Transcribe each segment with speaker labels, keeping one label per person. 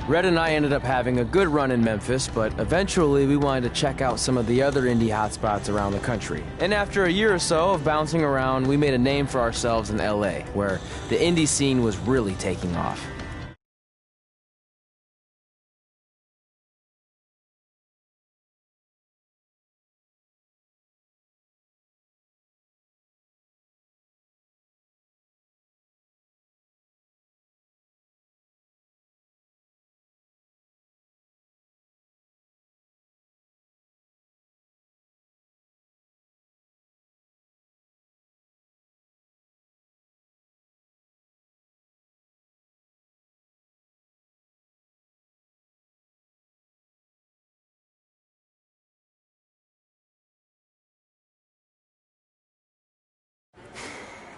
Speaker 1: Red and I ended up having a good run in Memphis, but eventually we wanted to check out some of the other indie hotspots around the country. And after a year or so of bouncing around, we made a name for ourselves in LA, where the indie scene was really taking off.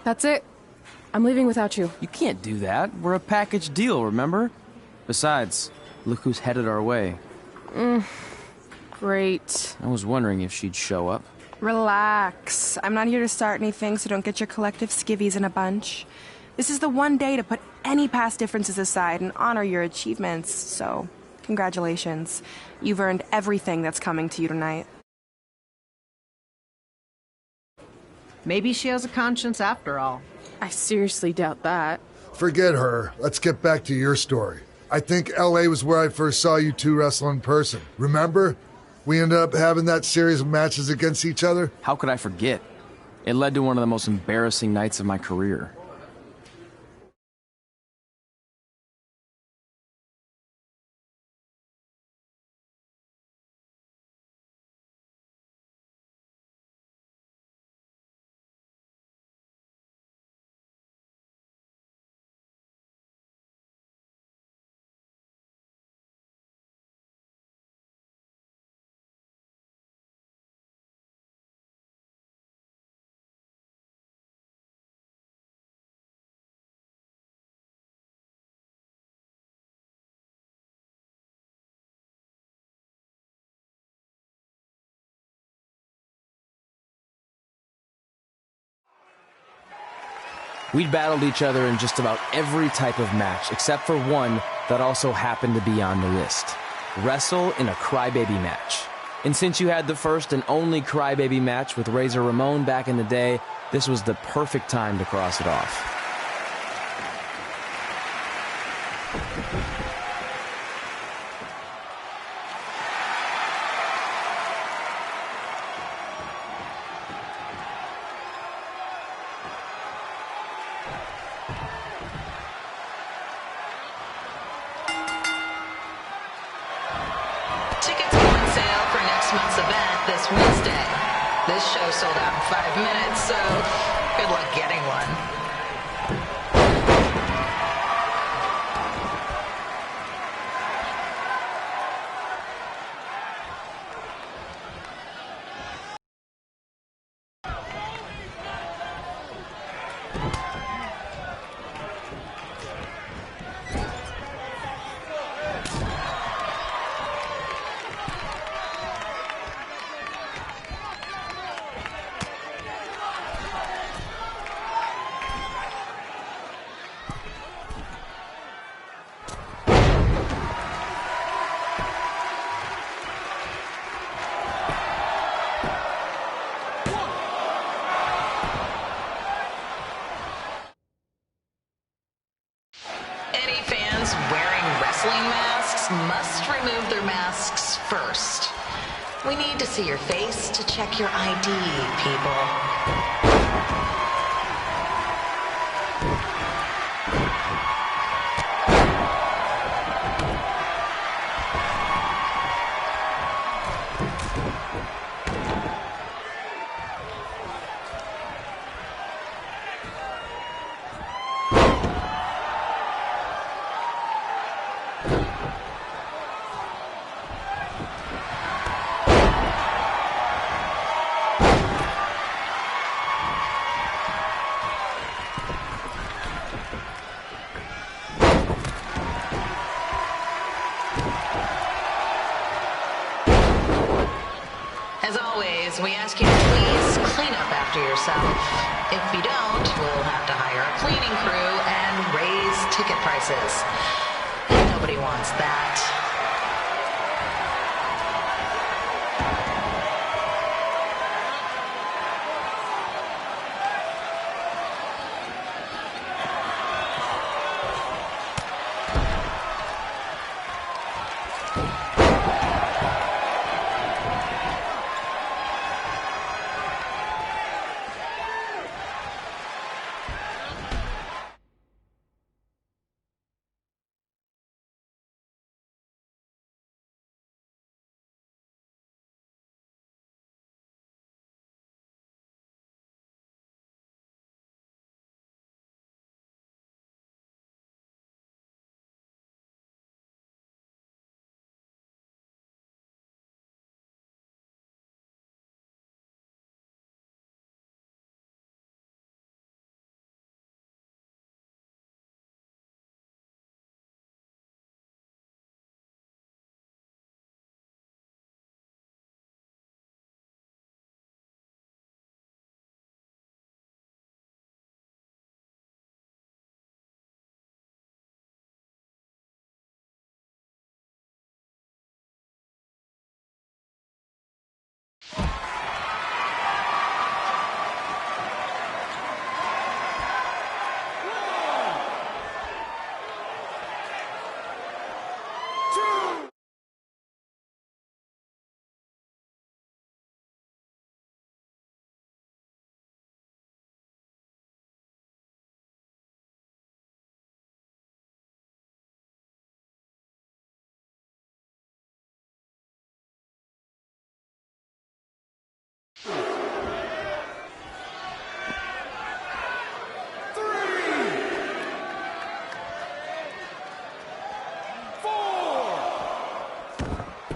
Speaker 2: That's it. I'm leaving without you.
Speaker 1: You can't do that. We're a package deal, remember? Besides, look who's headed our way.
Speaker 2: Great.
Speaker 1: I was wondering if she'd show up.
Speaker 2: Relax. I'm not here to start anything, so don't get your collective skivvies in a bunch. This is the one day to put any past differences aside and honor your achievements, so congratulations. You've earned everything that's coming to you tonight.
Speaker 3: Maybe she has a conscience after all.
Speaker 2: I seriously doubt that.
Speaker 4: Forget her. Let's get back to your story. I think LA was where I first saw you two wrestle in person. Remember? We ended up having that series of matches against each other.
Speaker 1: How could I forget? It led to one of the most embarrassing nights of my career. We'd battled each other in just about every type of match, except for one that also happened to be on the list. Wrestle in a Crybaby match. And since you had the first and only Crybaby match with Razor Ramon back in the day, this was the perfect time to cross it off.
Speaker 5: Tickets go on sale for next month's event this Wednesday. This show sold out in 5 minutes, so good luck getting one. Any fans wearing wrestling masks must remove their masks first. We need to see your face to check your ID, people. As always, we ask you to please clean up after yourself. If you don't, we'll have to hire a cleaning crew and raise ticket prices. Nobody wants wants that.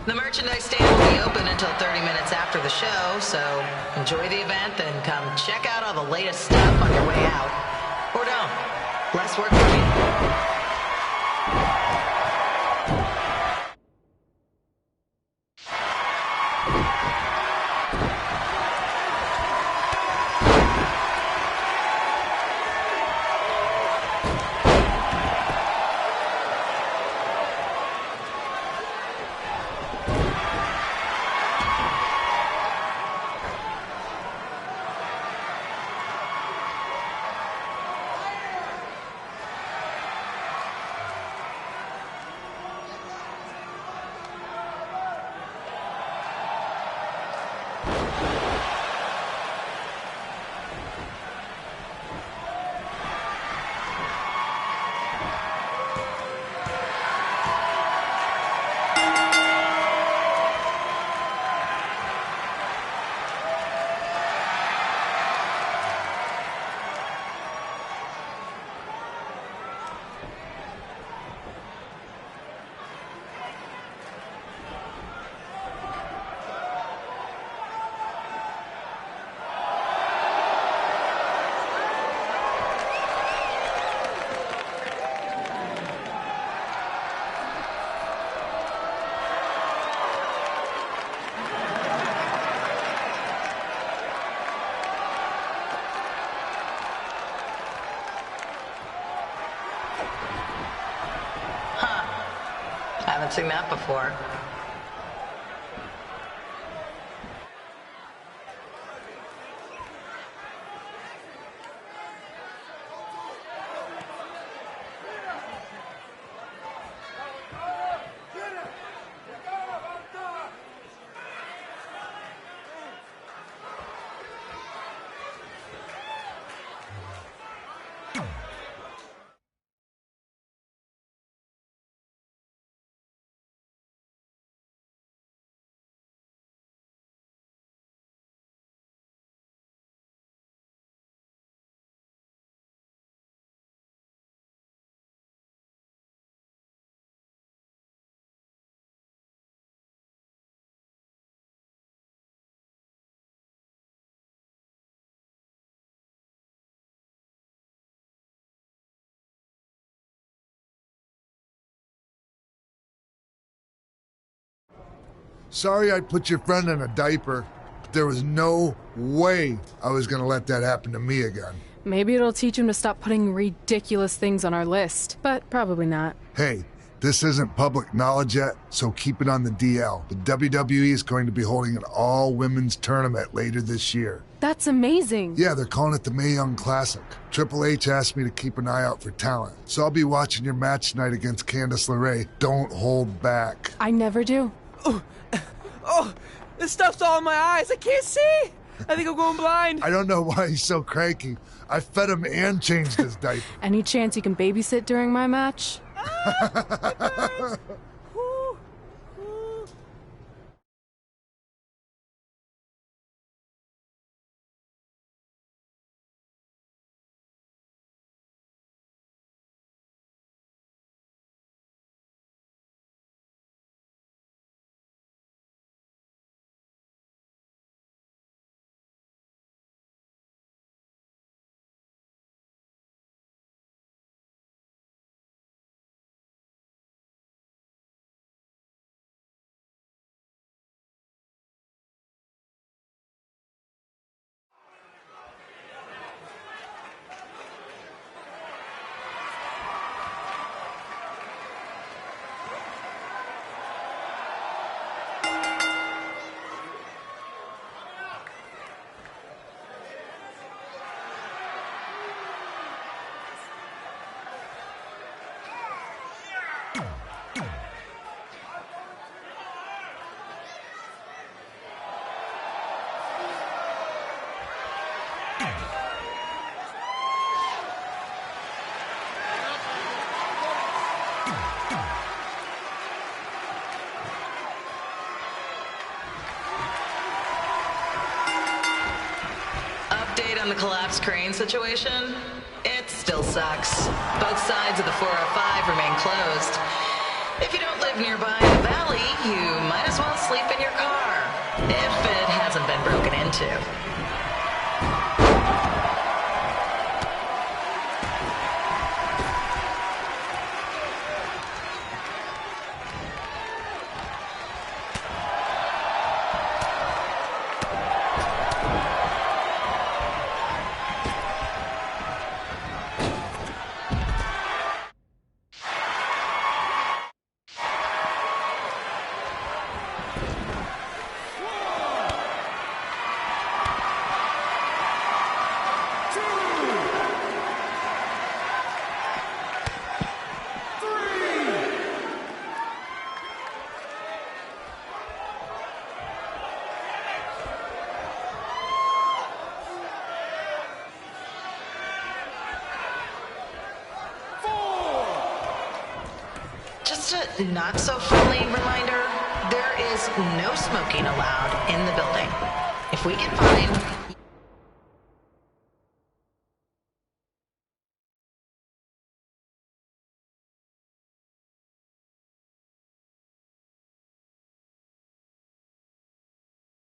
Speaker 5: The merchandise stand will be open until 30 minutes after the show, so enjoy the event and come check out all the latest stuff on your way out. Or don't. Less work for me. Haven't seen that before.
Speaker 4: Sorry I put your friend in a diaper. There was no way I was gonna let that happen to me again.
Speaker 6: Maybe it'll teach him to stop putting ridiculous things on our list, but probably not.
Speaker 4: Hey, This isn't public knowledge yet, so keep it on the DL. The WWE is going to be holding an all-women's tournament later this year.
Speaker 6: That's amazing.
Speaker 4: Yeah, they're calling it the Mae Young Classic. Triple H asked me to keep an eye out for talent, so I'll be watching your match tonight against Candice LeRae. Don't hold back.
Speaker 6: I never do.
Speaker 1: Oh, this stuff's all in my eyes. I can't see. I think I'm going blind.
Speaker 4: I don't know why he's so cranky. I fed him and changed his diaper.
Speaker 6: Any chance you can babysit during my match?
Speaker 5: On the collapsed crane situation, it still sucks. Both sides of the 405 remain closed. If you don't live nearby the valley, you might as well sleep in your car, if it hasn't been broken into. Just a not so friendly reminder, there is no smoking allowed in the building. If we get fined,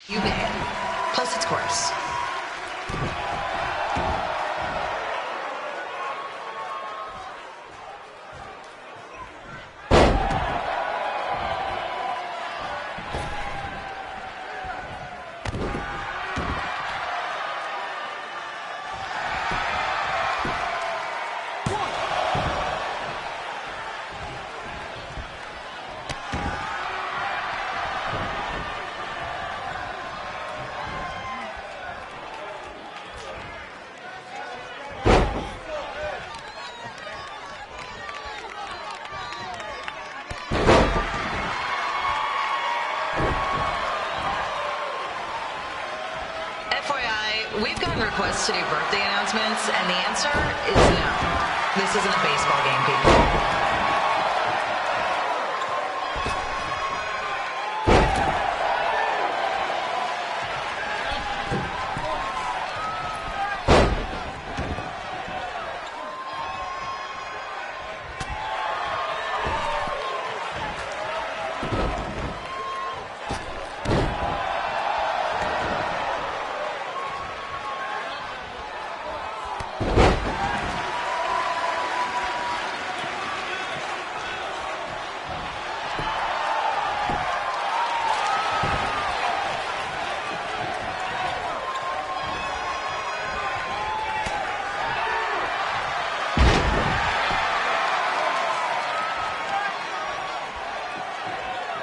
Speaker 5: you pay. Plus it's course. We've gotten requests to do birthday announcements, and the answer is no. This isn't a baseball game, people.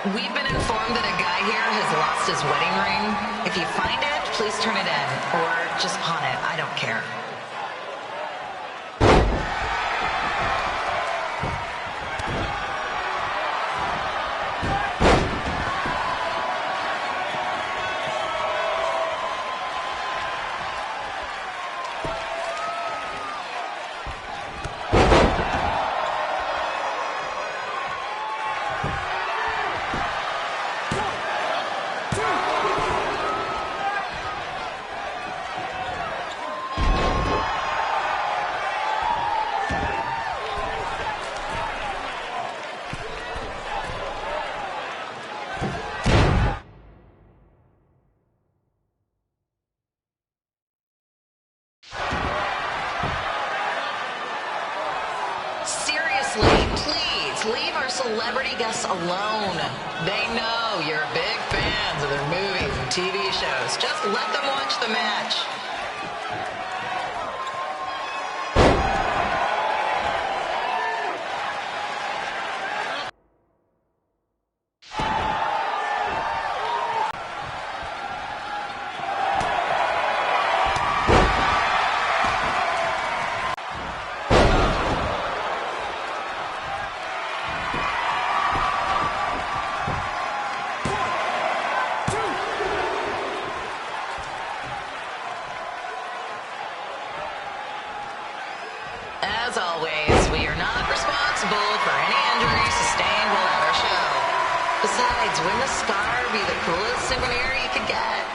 Speaker 5: We've been informed that a guy here has lost his wedding ring. If you find it, please turn it in. Or just pawn it. I don't care. Leave our celebrity guests alone. They know you're big fans of their movies and TV shows. Just let them watch the match. As always, we are not responsible for any injuries sustained while at our show. Besides, wouldn't a scar be the coolest souvenir you could get?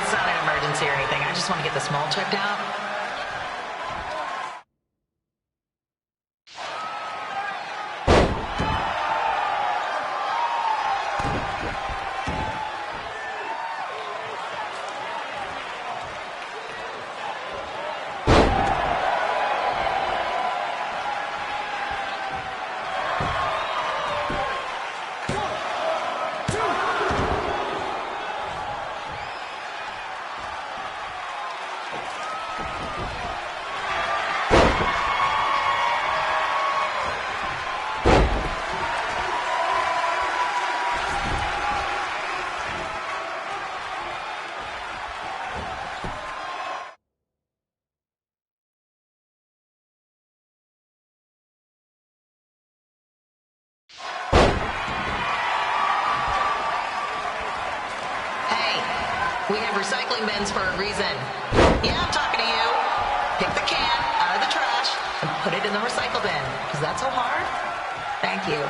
Speaker 5: It's not an emergency or anything. I just want to get this mole checked out. We have recycling bins for a reason. Yeah, I'm talking to you. Pick the can out of the trash and put it in the recycle bin. Is that so hard? Thank you.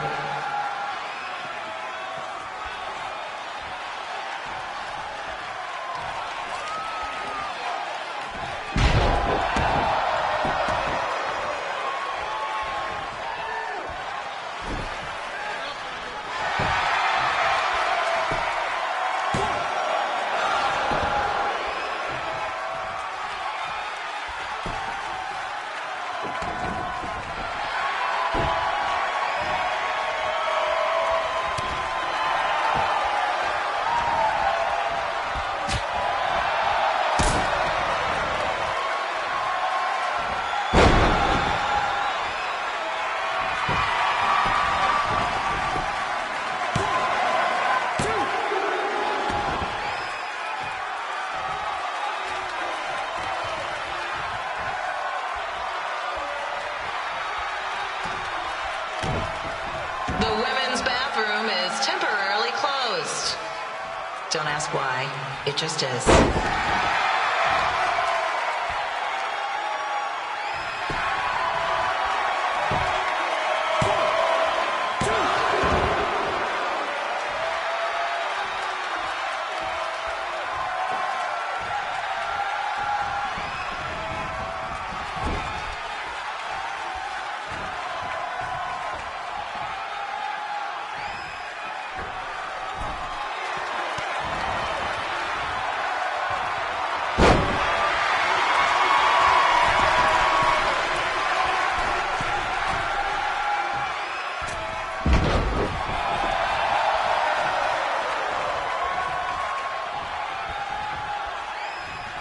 Speaker 5: The women's bathroom is temporarily closed. Don't ask why. It just is.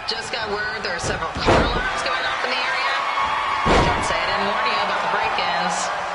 Speaker 5: Just got word there are several car alarms going off in the area. Don't say I didn't warn you about the break-ins.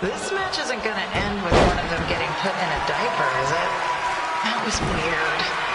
Speaker 5: This match isn't going to end with one of them getting put in a diaper, is it? That was weird.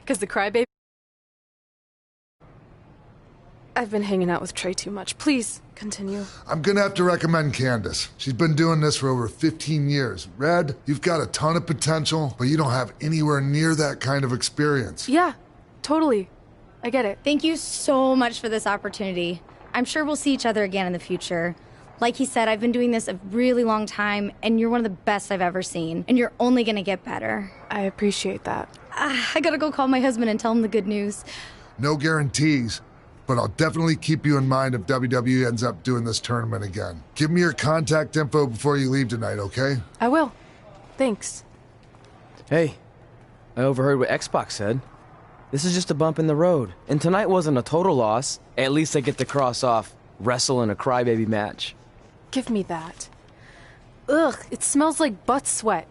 Speaker 6: Because the crybaby. I've been hanging out with Trey too much. Please, continue.
Speaker 4: I'm gonna have to recommend Candace. She's been doing this for over 15 years. Red, you've got a ton of potential, but you don't have anywhere near that kind of experience.
Speaker 6: Yeah, totally. I get it.
Speaker 7: Thank you so much for this opportunity. I'm sure we'll see each other again in the future. Like he said, I've been doing this a really long time, and you're one of the best I've ever seen, and you're only gonna get better.
Speaker 6: I appreciate that.
Speaker 7: I gotta go call my husband and tell him the good news.
Speaker 4: No guarantees, but I'll definitely keep you in mind if WWE ends up doing this tournament again. Give me your contact info before you leave tonight, okay?
Speaker 6: I will. Thanks.
Speaker 1: Hey, I overheard what X-Pac said. This is just a bump in the road, and tonight wasn't a total loss. At least I get to cross off wrestle in a crybaby match.
Speaker 6: Give me that. Ugh, it smells like butt sweat.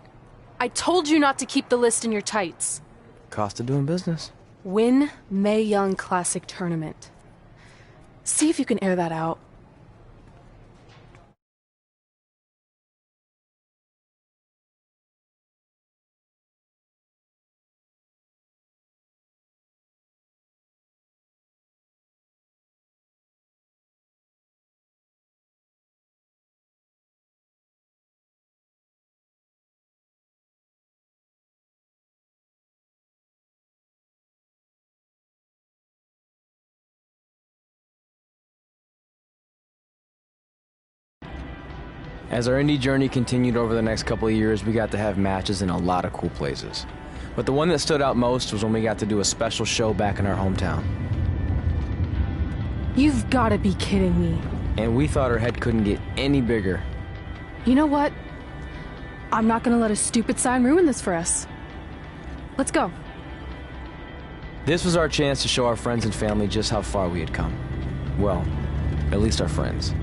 Speaker 6: I told you not to keep the list in your tights.
Speaker 1: Cost of doing business.
Speaker 6: Win Mae Young Classic Tournament. See if you can air that out.
Speaker 1: As our indie journey continued over the next couple of years, we got to have matches in a lot of cool places. But the one that stood out most was when we got to do a special show back in our hometown.
Speaker 6: You've gotta be kidding me.
Speaker 1: And we thought our head couldn't get any bigger.
Speaker 6: You know what? I'm not gonna let a stupid sign ruin this for us. Let's go.
Speaker 1: This was our chance to show our friends and family just how far we had come. Well, at least our friends.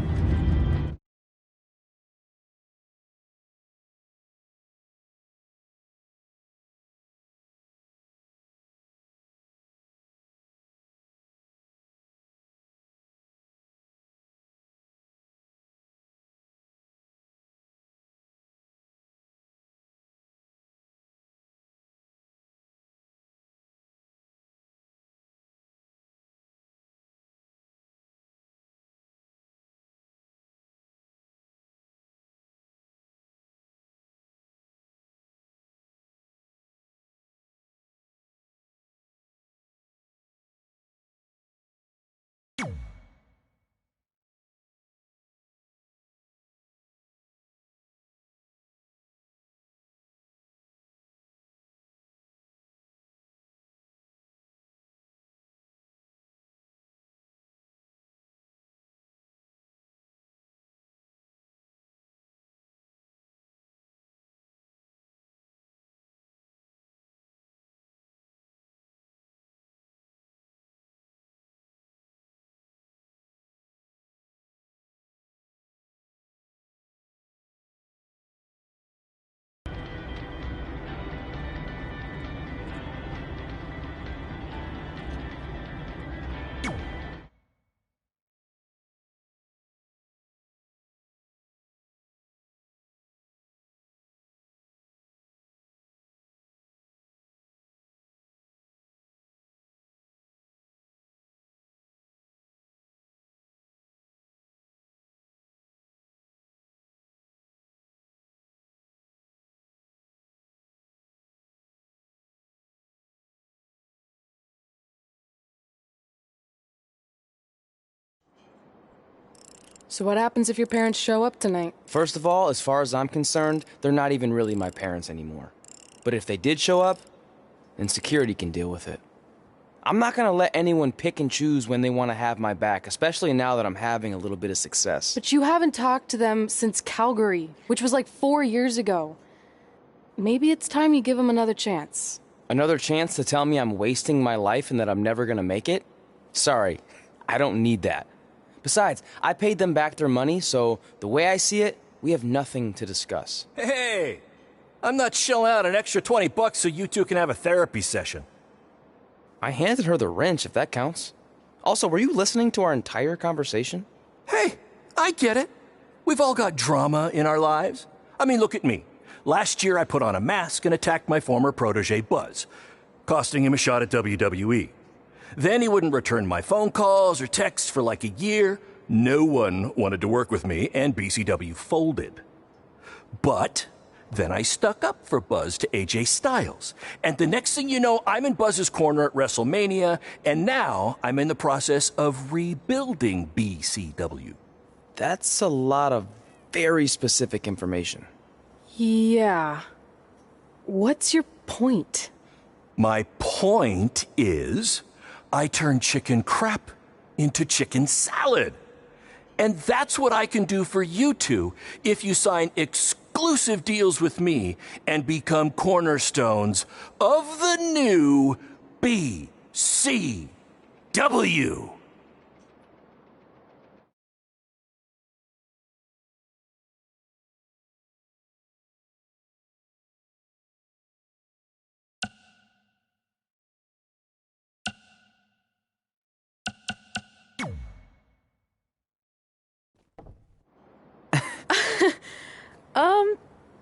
Speaker 6: So what happens if your parents show up tonight?
Speaker 1: First of all, as far as I'm concerned, they're not even really my parents anymore. But if they did show up, then security can deal with it. I'm not gonna let anyone pick and choose when they want to have my back, especially now that I'm having a little bit of success.
Speaker 6: But you haven't talked to them since Calgary, which was like 4 years ago. Maybe it's time you give them another chance.
Speaker 1: Another chance to tell me I'm wasting my life and that I'm never gonna make it? Sorry, I don't need that. Besides, I paid them back their money, so the way I see it, we have nothing to discuss.
Speaker 8: Hey, I'm not shelling out an extra $20 so you two can have a therapy session.
Speaker 1: I handed her the wrench, if that counts. Also, were you listening to our entire conversation?
Speaker 8: Hey, I get it. We've all got drama in our lives. I mean, look at me. Last year I put on a mask and attacked my former protege Buzz, costing him a shot at WWE. Then he wouldn't return my phone calls or texts for like a year. No one wanted to work with me, and BCW folded. But then I stuck up for Buzz to AJ Styles. And the next thing you know, I'm in Buzz's corner at WrestleMania, and now I'm in the process of rebuilding BCW.
Speaker 1: That's a lot of very specific information.
Speaker 6: Yeah. What's your point?
Speaker 8: My point is, I turned chicken crap into chicken salad. And that's what I can do for you two if you sign exclusive deals with me and become cornerstones of the new BCW.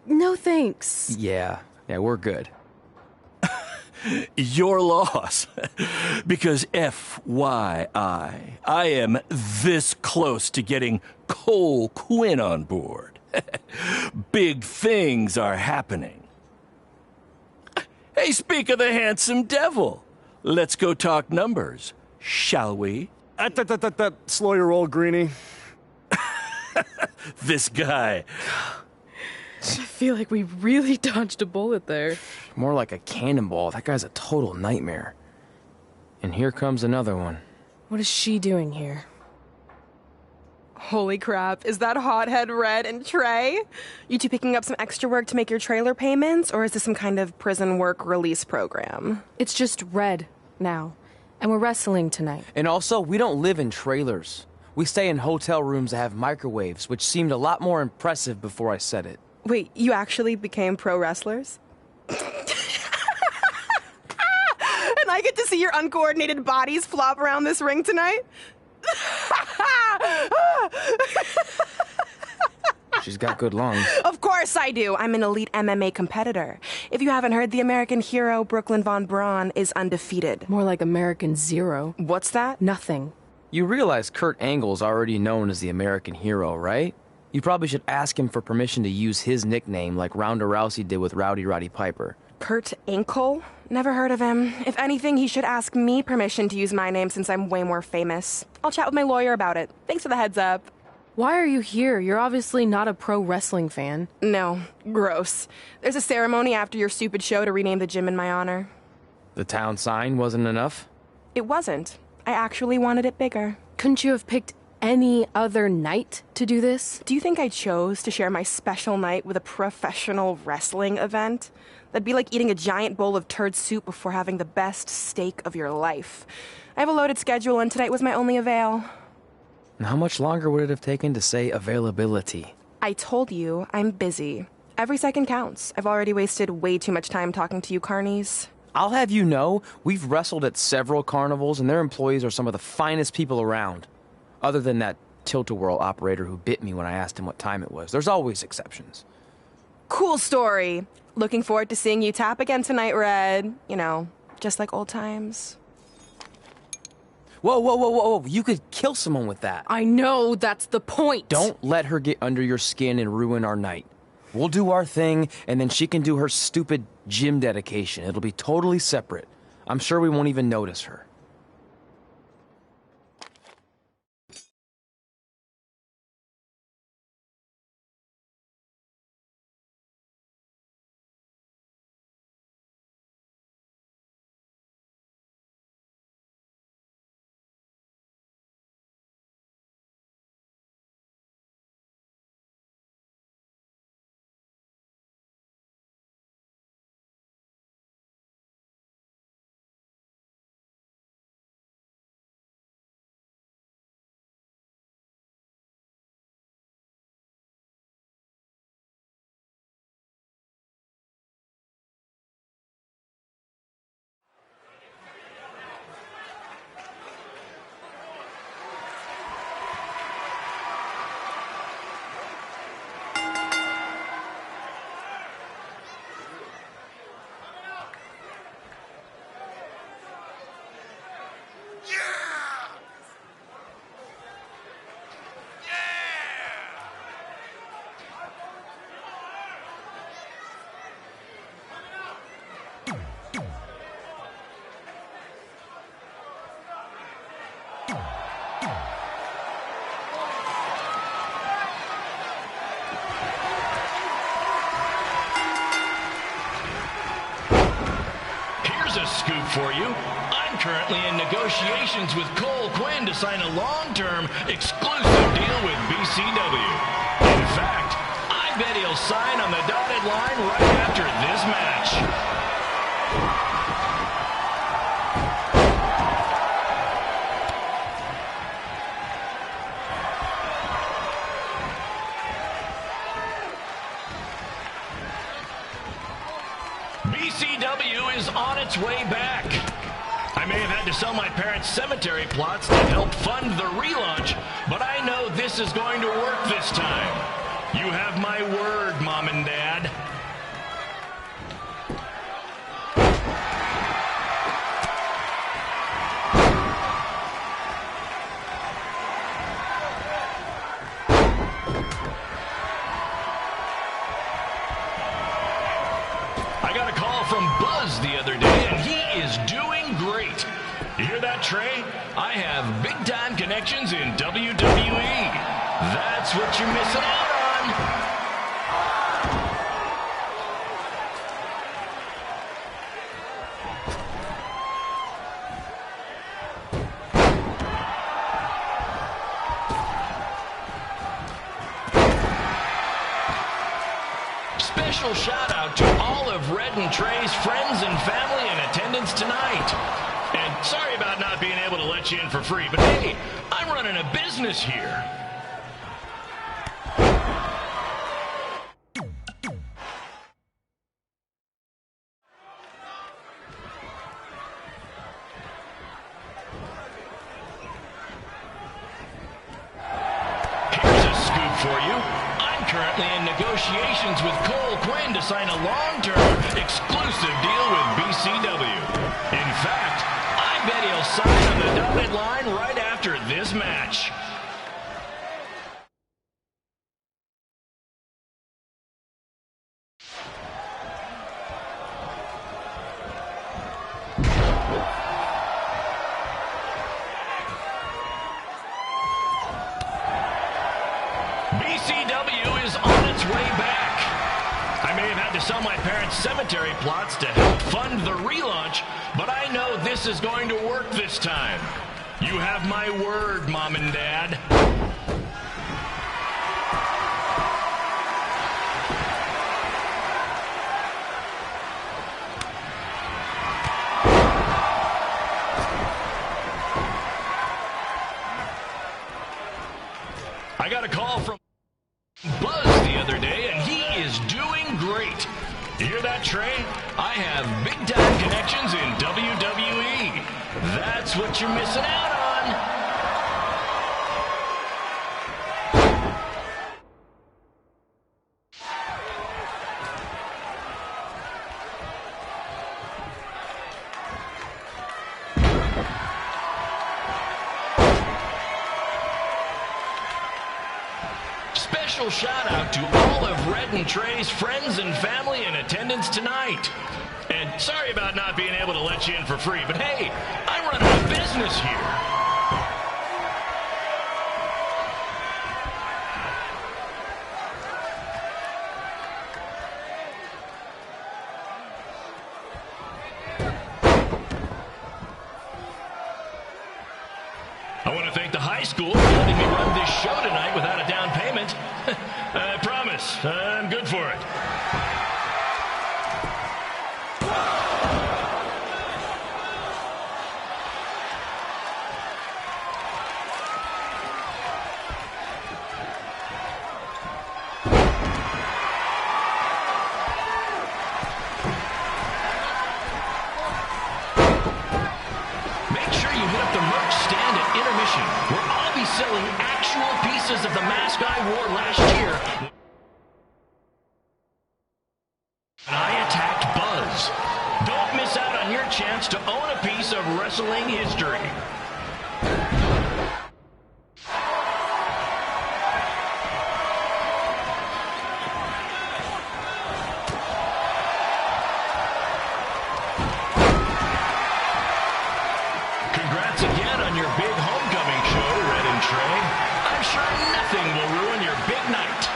Speaker 6: No thanks.
Speaker 1: Yeah, we're good.
Speaker 8: Your loss. Because FYI, I am this close to getting Cole Quinn on board. Big things are happening. Hey, speak of the handsome devil. Let's go talk numbers, shall we?
Speaker 9: Slow your roll, Greenie.
Speaker 8: This guy.
Speaker 6: I feel like we really dodged a bullet there.
Speaker 1: More like a cannonball. That guy's a total nightmare. And here comes another one.
Speaker 6: What is she doing here?
Speaker 2: Holy crap, is that hothead Red and Trey? You two picking up some extra work to make your trailer payments, or is this some kind of prison work release program?
Speaker 6: It's just Red now, and we're wrestling tonight.
Speaker 1: And also, we don't live in trailers. We stay in hotel rooms that have microwaves, which seemed a lot more impressive before I said it.
Speaker 2: Wait, you actually became pro wrestlers? And I get to see your uncoordinated bodies flop around this ring tonight?
Speaker 1: She's got good lungs.
Speaker 2: Of course I do. I'm an elite MMA competitor. If you haven't heard, the American hero, Brooklyn Von Braun, is undefeated.
Speaker 6: More like American Zero.
Speaker 2: What's that?
Speaker 6: Nothing.
Speaker 1: You realize Kurt Angle's already known as the American hero, right? You probably should ask him for permission to use his nickname like Ronda Rousey did with Rowdy Roddy Piper.
Speaker 2: Kurt Angle? Never heard of him. If anything, he should ask me permission to use my name since I'm way more famous. I'll chat with my lawyer about it. Thanks for the heads up.
Speaker 6: Why are you here? You're obviously not a pro wrestling fan.
Speaker 2: No, gross. There's a ceremony after your stupid show to rename the gym in my honor.
Speaker 1: The town sign wasn't enough?
Speaker 2: It wasn't. I actually wanted it bigger.
Speaker 6: Couldn't you have picked any other night to do this?
Speaker 2: Do you think I chose to share my special night with a professional wrestling event? That'd be like eating a giant bowl of turd soup before having the best steak of your life. I have a loaded schedule, and tonight was my only avail.
Speaker 1: And how much longer would it have taken to say availability?
Speaker 2: I told you, I'm busy. Every second counts. I've already wasted way too much time talking to you carnies.
Speaker 1: I'll have you know, we've wrestled at several carnivals, and their employees are some of the finest people around. Other than that tilt-a-whirl operator who bit me when I asked him what time it was. There's always exceptions.
Speaker 2: Cool story. Looking forward to seeing you tap again tonight, Red. You know, just like old times.
Speaker 1: Whoa. You could kill someone with that.
Speaker 6: I know, that's the point.
Speaker 1: Don't let her get under your skin and ruin our night. We'll do our thing, and then she can do her stupid gym dedication. It'll be totally separate. I'm sure we won't even notice her.
Speaker 10: Here's a scoop for you. I'm currently in negotiations with Cole Quinn to sign a long-term exclusive deal with BCW. In fact, I bet he'll sign on the dotted line right after this match. BCW is on its way back. I may have had to sell my parents' cemetery plots to help fund the relaunch, but I know this is going to work this time. You have my word, Mom and Dad. I got a call from Buzz the other day, and he is doing great. You hear that, Trey? I have big-time connections in WWE. That's what you're missing out on. Special shout out to all of Red and Trey's friends and family in attendance tonight. And sorry about not being able to let you in for free, but hey, I'm running a business here. Here's a scoop for you. I'm currently in negotiations with Cole Quinn to sign a long-term exclusive deal with BCW. In fact, I bet he'll sign on the dotted line right after this match. BCW is on its way back. I may have had to sell my parents' cemetery plots to help fund the relaunch, but I know this is going to work this time. You have my word, Mom and Dad. I got a call from Buzz the other day, and he is doing great. You hear that, Trey? I have big-time connections in WWE. That's what you're missing out on. Special shout out to all of Red and Trey's friends and family in attendance tonight. And sorry about not being able to let you in for free, but hey, I'm running a business here. I want to thank the high school for letting me run this show tonight without a down payment. I promise, I'm good for it. Make sure you hit up the merch stand at intermission, where I'll be selling actual pieces of the mask I wore last year when I attacked Buzz. Don't miss out on your chance to own a piece of wrestling history. Congrats again on your big homecoming show, Red and Trey. I'm sure nothing will ruin your big night.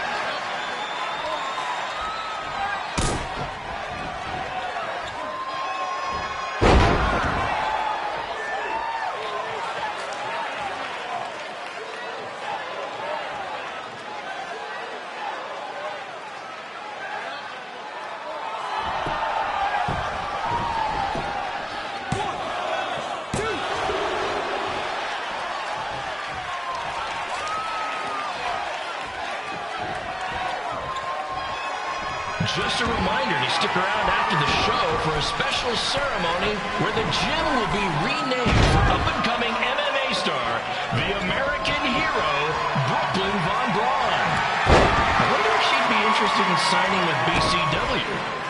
Speaker 10: just a reminder to stick around after the show for a special ceremony where the gym will be renamed for up-and-coming MMA star, the American hero, Brooklyn Von Braun. I wonder if she'd be interested in signing with BCW.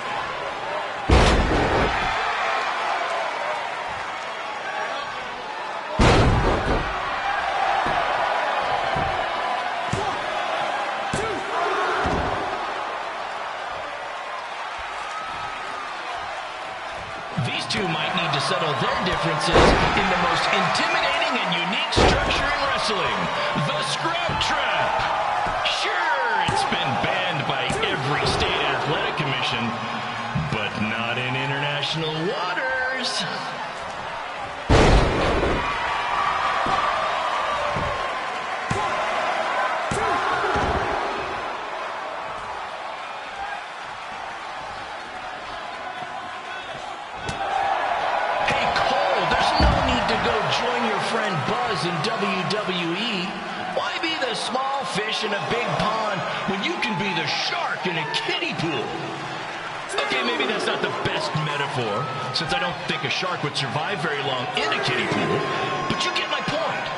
Speaker 10: These two might need to settle their differences in the most intimidating and unique structure in wrestling, the Scrap Trap. Sure, it's been banned by every state athletic commission, but not in international waters. In WWE, why be the small fish in a big pond when you can be the shark in a kiddie pool? Okay, maybe that's not the best metaphor, since I don't think a shark would survive very long in a kiddie pool, but you get my point.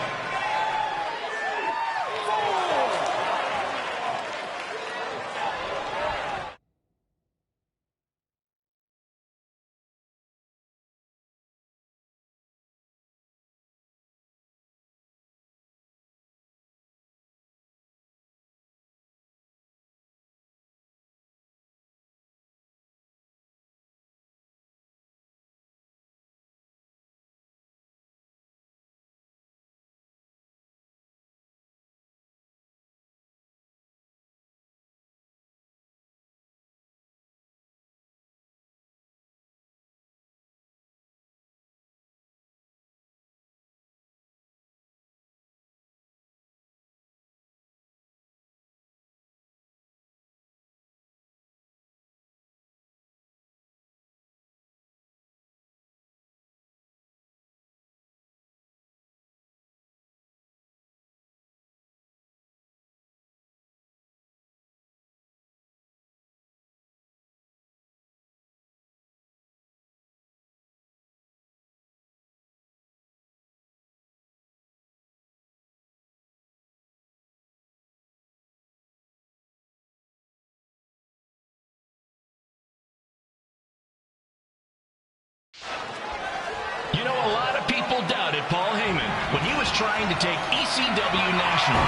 Speaker 10: You know, a lot of people doubted Paul Heyman when he was trying to take ECW national.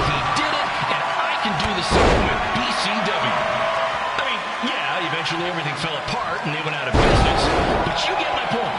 Speaker 10: He did it, and I can do the same with BCW. I mean, yeah, eventually everything fell apart and they went out of business, but you get my point.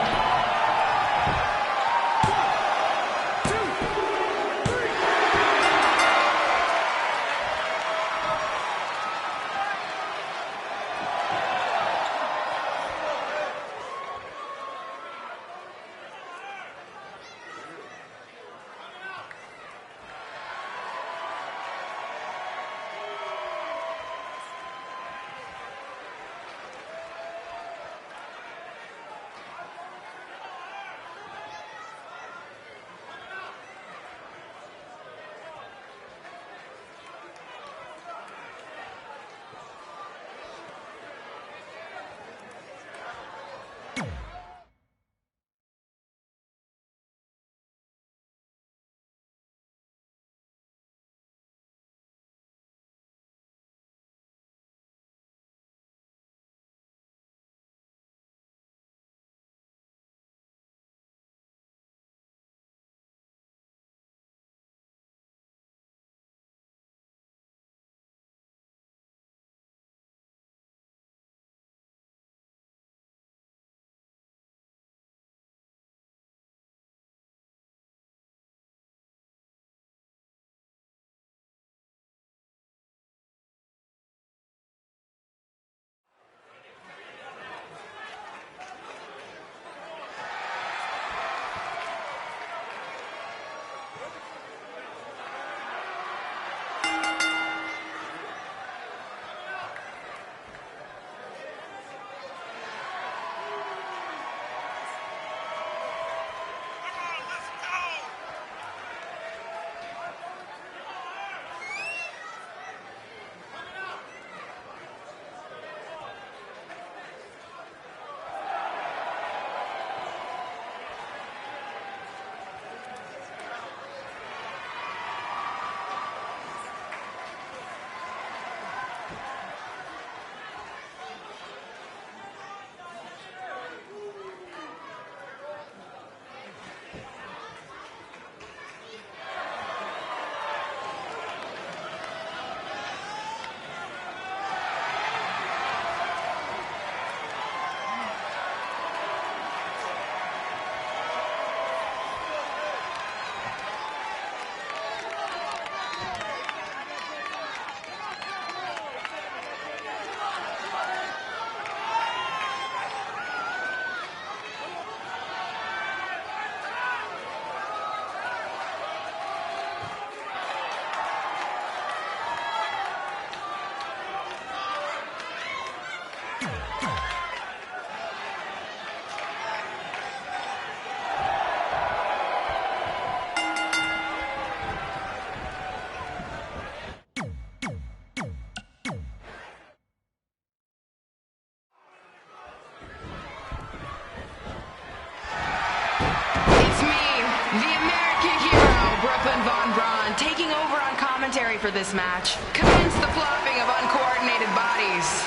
Speaker 2: It's me, the American hero, Brooklyn Von Braun, taking over on commentary for this match. Commence the flopping of uncoordinated bodies.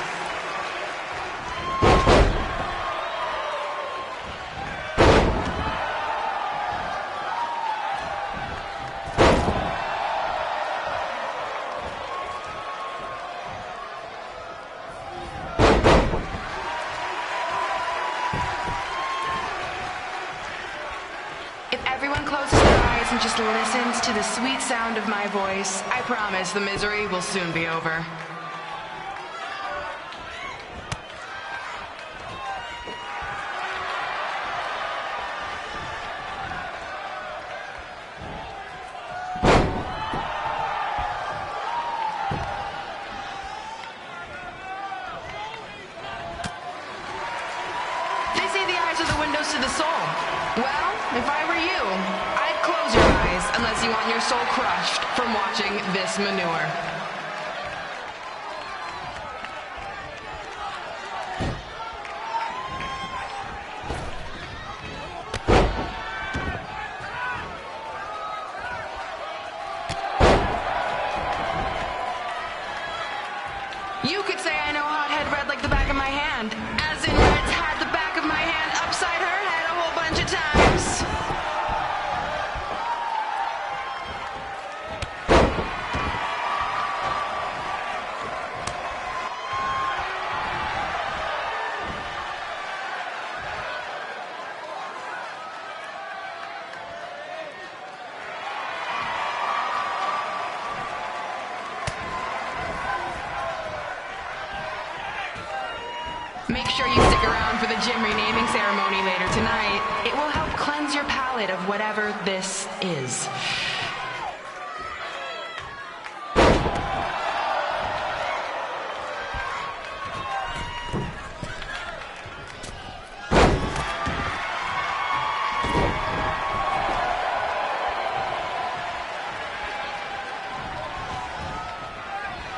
Speaker 2: If everyone closes their eyes and just listens to the sweet sound of my voice, I promise the misery will soon be over. They say the eyes are the windows to the soul. Well, if I were you, I'd close your eyes unless you want your soul crushed from watching this manure. You could say I know Hothead Red like the back of my hand, as in Red's had the back of my hand upside her head a whole bunch of times. Make sure you stick around for the gym renaming ceremony later tonight. It will help cleanse your palate of whatever this is.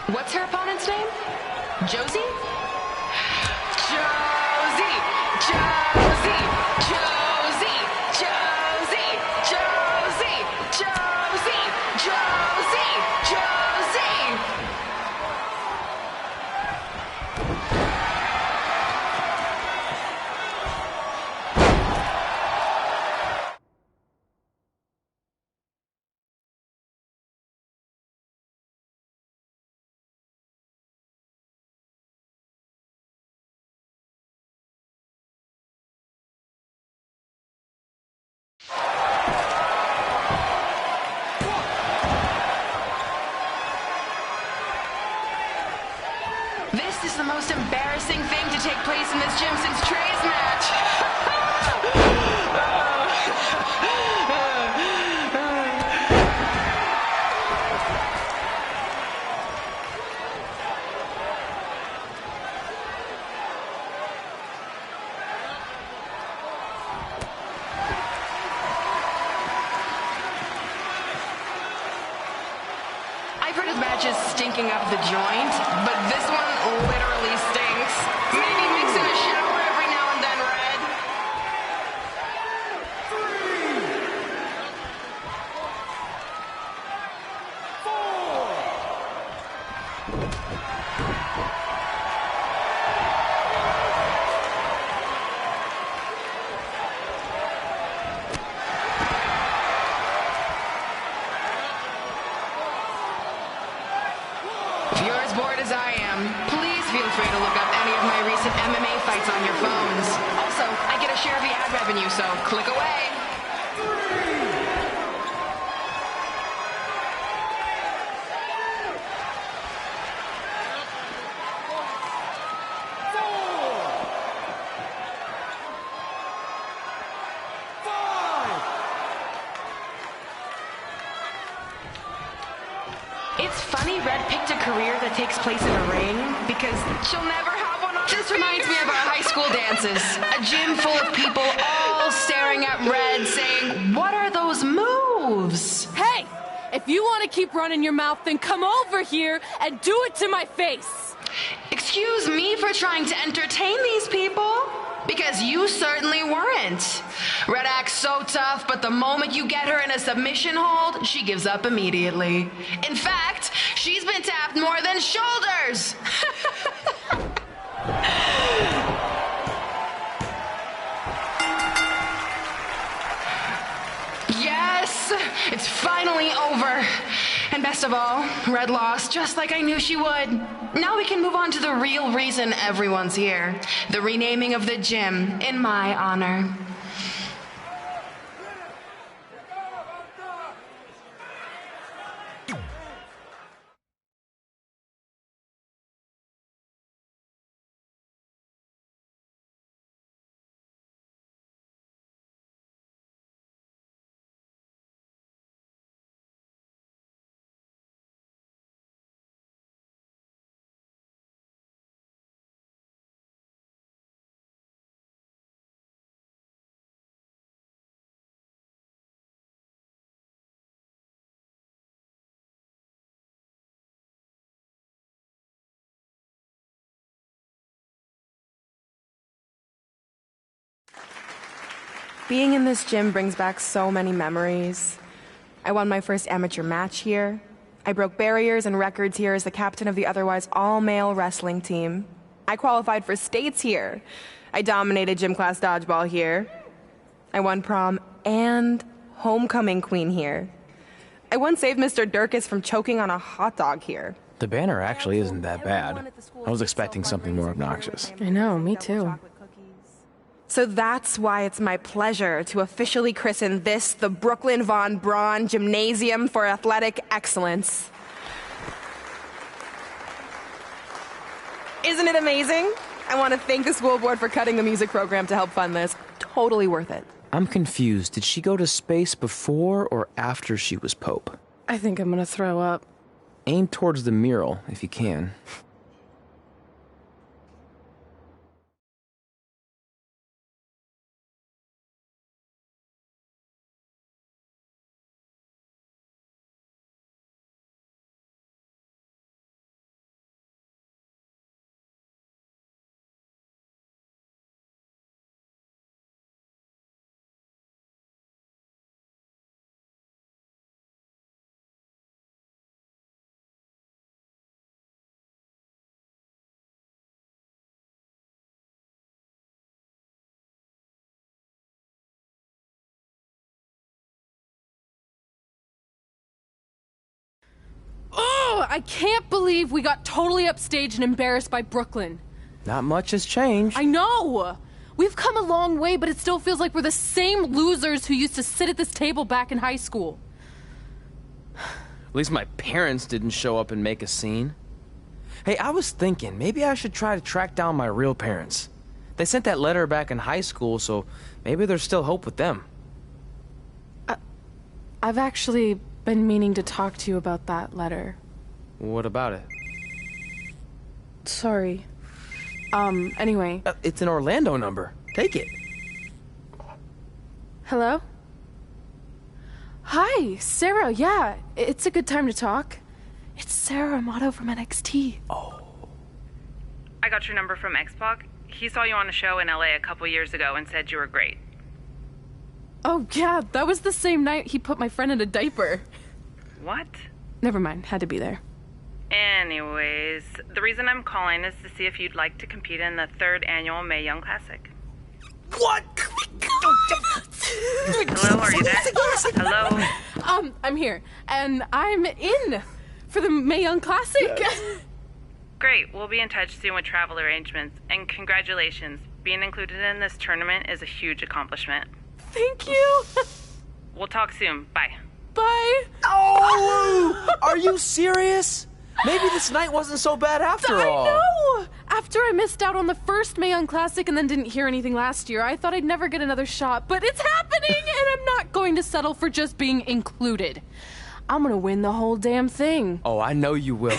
Speaker 2: What's her opponent's name? Josie? Josie! Josie! Josie! Josie! Josie! Josie! Josie! Josie! This is the most embarrassing thing to take place in this gym since Trey's match. I've heard of matches stinking up the joint, but this one literally stinks. Maybe mix in a shower every now and then, Red. If you're as bored as I am, please feel free to look up any of my recent MMA fights on your phones. Also, I get a share of the ad revenue, so click away. It's funny Red picked a career that takes place in a ring because she'll never have one on her. This reminds me of our high school dances. A gym full of people all staring at Red saying, "What are those moves?"
Speaker 6: Hey! If you want to keep running your mouth, then come over here and do it to my face!
Speaker 2: Excuse me for trying to entertain these people? Because you certainly weren't. Red Axe so tough, but the moment you get her in a submission hold, she gives up immediately. In fact, she's been tapped more than shoulders. Yes, it's finally over. And best of all, Red lost just like I knew she would. Now we can move on to the real reason everyone's here. The renaming of the gym in my honor. Being in this gym brings back so many memories. I won my first amateur match here. I broke barriers and records here as the captain of the otherwise all-male wrestling team. I qualified for states here. I dominated gym class dodgeball here. I won prom and homecoming queen here. I once saved Mr. Durkis from choking on a hot dog here.
Speaker 1: The banner actually isn't that bad. I was expecting something more obnoxious.
Speaker 6: I know, me too.
Speaker 2: So that's why it's my pleasure to officially christen this the Brooklyn Von Braun Gymnasium for Athletic Excellence. Isn't it amazing? I want to thank the school board for cutting the music program to help fund this. Totally worth it.
Speaker 1: I'm confused. Did she go to space before or after she was Pope?
Speaker 6: I think I'm gonna throw up.
Speaker 1: Aim towards the mural, if you can.
Speaker 6: Oh, I can't believe we got totally upstaged and embarrassed by Brooklyn.
Speaker 1: Not much has changed.
Speaker 6: I know! We've come a long way, but it still feels like we're the same losers who used to sit at this table back in high school.
Speaker 1: At least my parents didn't show up and make a scene. Hey, I was thinking, maybe I should try to track down my real parents. They sent that letter back in high school, so maybe there's still hope with them.
Speaker 6: I've actually been meaning to talk to you about that letter.
Speaker 1: What about it?
Speaker 6: Sorry. Anyway.
Speaker 1: It's an Orlando number. Take it.
Speaker 6: Hello? Hi, Sarah, yeah. It's a good time to talk. It's Sarah Amato from NXT.
Speaker 1: Oh.
Speaker 11: I got your number from X-Pac. He saw you on a show in LA a couple years ago and said you were great.
Speaker 6: Oh, yeah, that was the same night he put my friend in a diaper.
Speaker 11: What?
Speaker 6: Never mind, had to be there.
Speaker 11: Anyways, the reason I'm calling is to see if you'd like to compete in the 3rd annual Mae Young Classic.
Speaker 1: What?
Speaker 11: Hello, are you there? Hello?
Speaker 6: I'm here, and I'm in for the Mae Young Classic.
Speaker 11: Great, we'll be in touch soon with travel arrangements, and congratulations. Being included in this tournament is a huge accomplishment.
Speaker 6: Thank you.
Speaker 11: We'll talk soon. Bye.
Speaker 6: Bye.
Speaker 1: Oh! Are you serious? Maybe this night wasn't so bad after all.
Speaker 6: I know! After I missed out on the first Mae Young Classic and then didn't hear anything last year, I thought I'd never get another shot. But it's happening, and I'm not going to settle for just being included. I'm gonna win the whole damn thing.
Speaker 1: Oh, I know you will.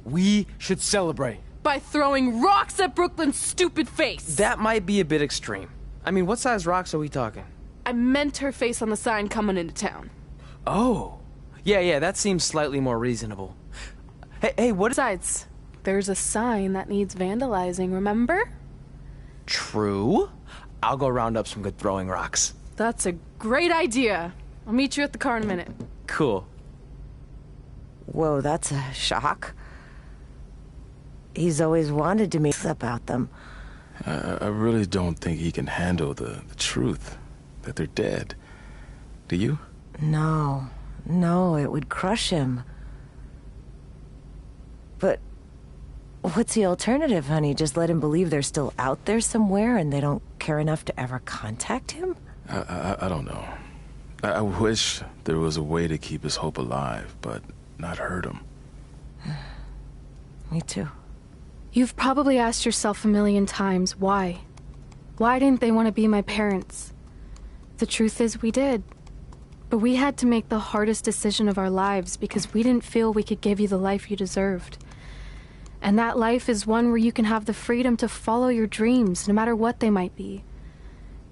Speaker 1: We should celebrate.
Speaker 6: By throwing rocks at Brooklyn's stupid face.
Speaker 1: That might be a bit extreme. I mean, what size rocks are we talking?
Speaker 6: I meant her face on the sign coming into town.
Speaker 1: Oh. Yeah, that seems slightly more reasonable. Hey, what?
Speaker 6: Besides, there's a sign that needs vandalizing, remember?
Speaker 1: True. I'll go round up some good throwing rocks.
Speaker 6: That's a great idea. I'll meet you at the car in a minute.
Speaker 1: Cool.
Speaker 12: Whoa, that's a shock. He's always wanted to meet about them.
Speaker 13: I really don't think he can handle the truth, that they're dead. Do you?
Speaker 12: No, it would crush him. But what's the alternative, honey? Just let him believe they're still out there somewhere and they don't care enough to ever contact him?
Speaker 13: I don't know. I wish there was a way to keep his hope alive, but not hurt him.
Speaker 12: Me too.
Speaker 6: You've probably asked yourself a million times, why? Why didn't they want to be my parents? The truth is, we did. But we had to make the hardest decision of our lives because we didn't feel we could give you the life you deserved. And that life is one where you can have the freedom to follow your dreams, no matter what they might be.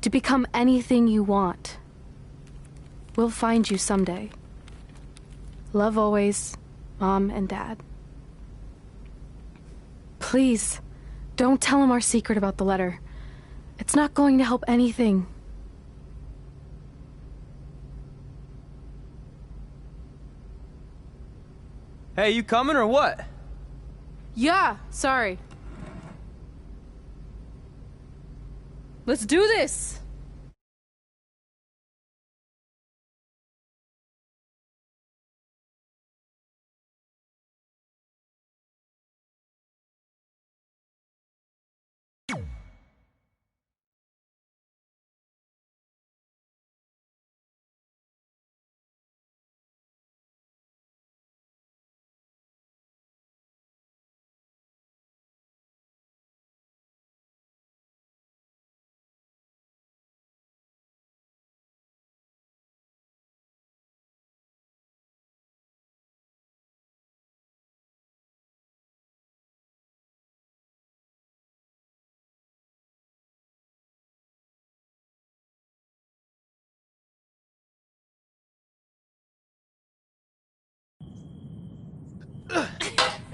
Speaker 6: To become anything you want. We'll find you someday. Love always, Mom and Dad. Please, don't tell him our secret about the letter. It's not going to help anything.
Speaker 1: Hey, you coming or what?
Speaker 6: Yeah, sorry. Let's do this!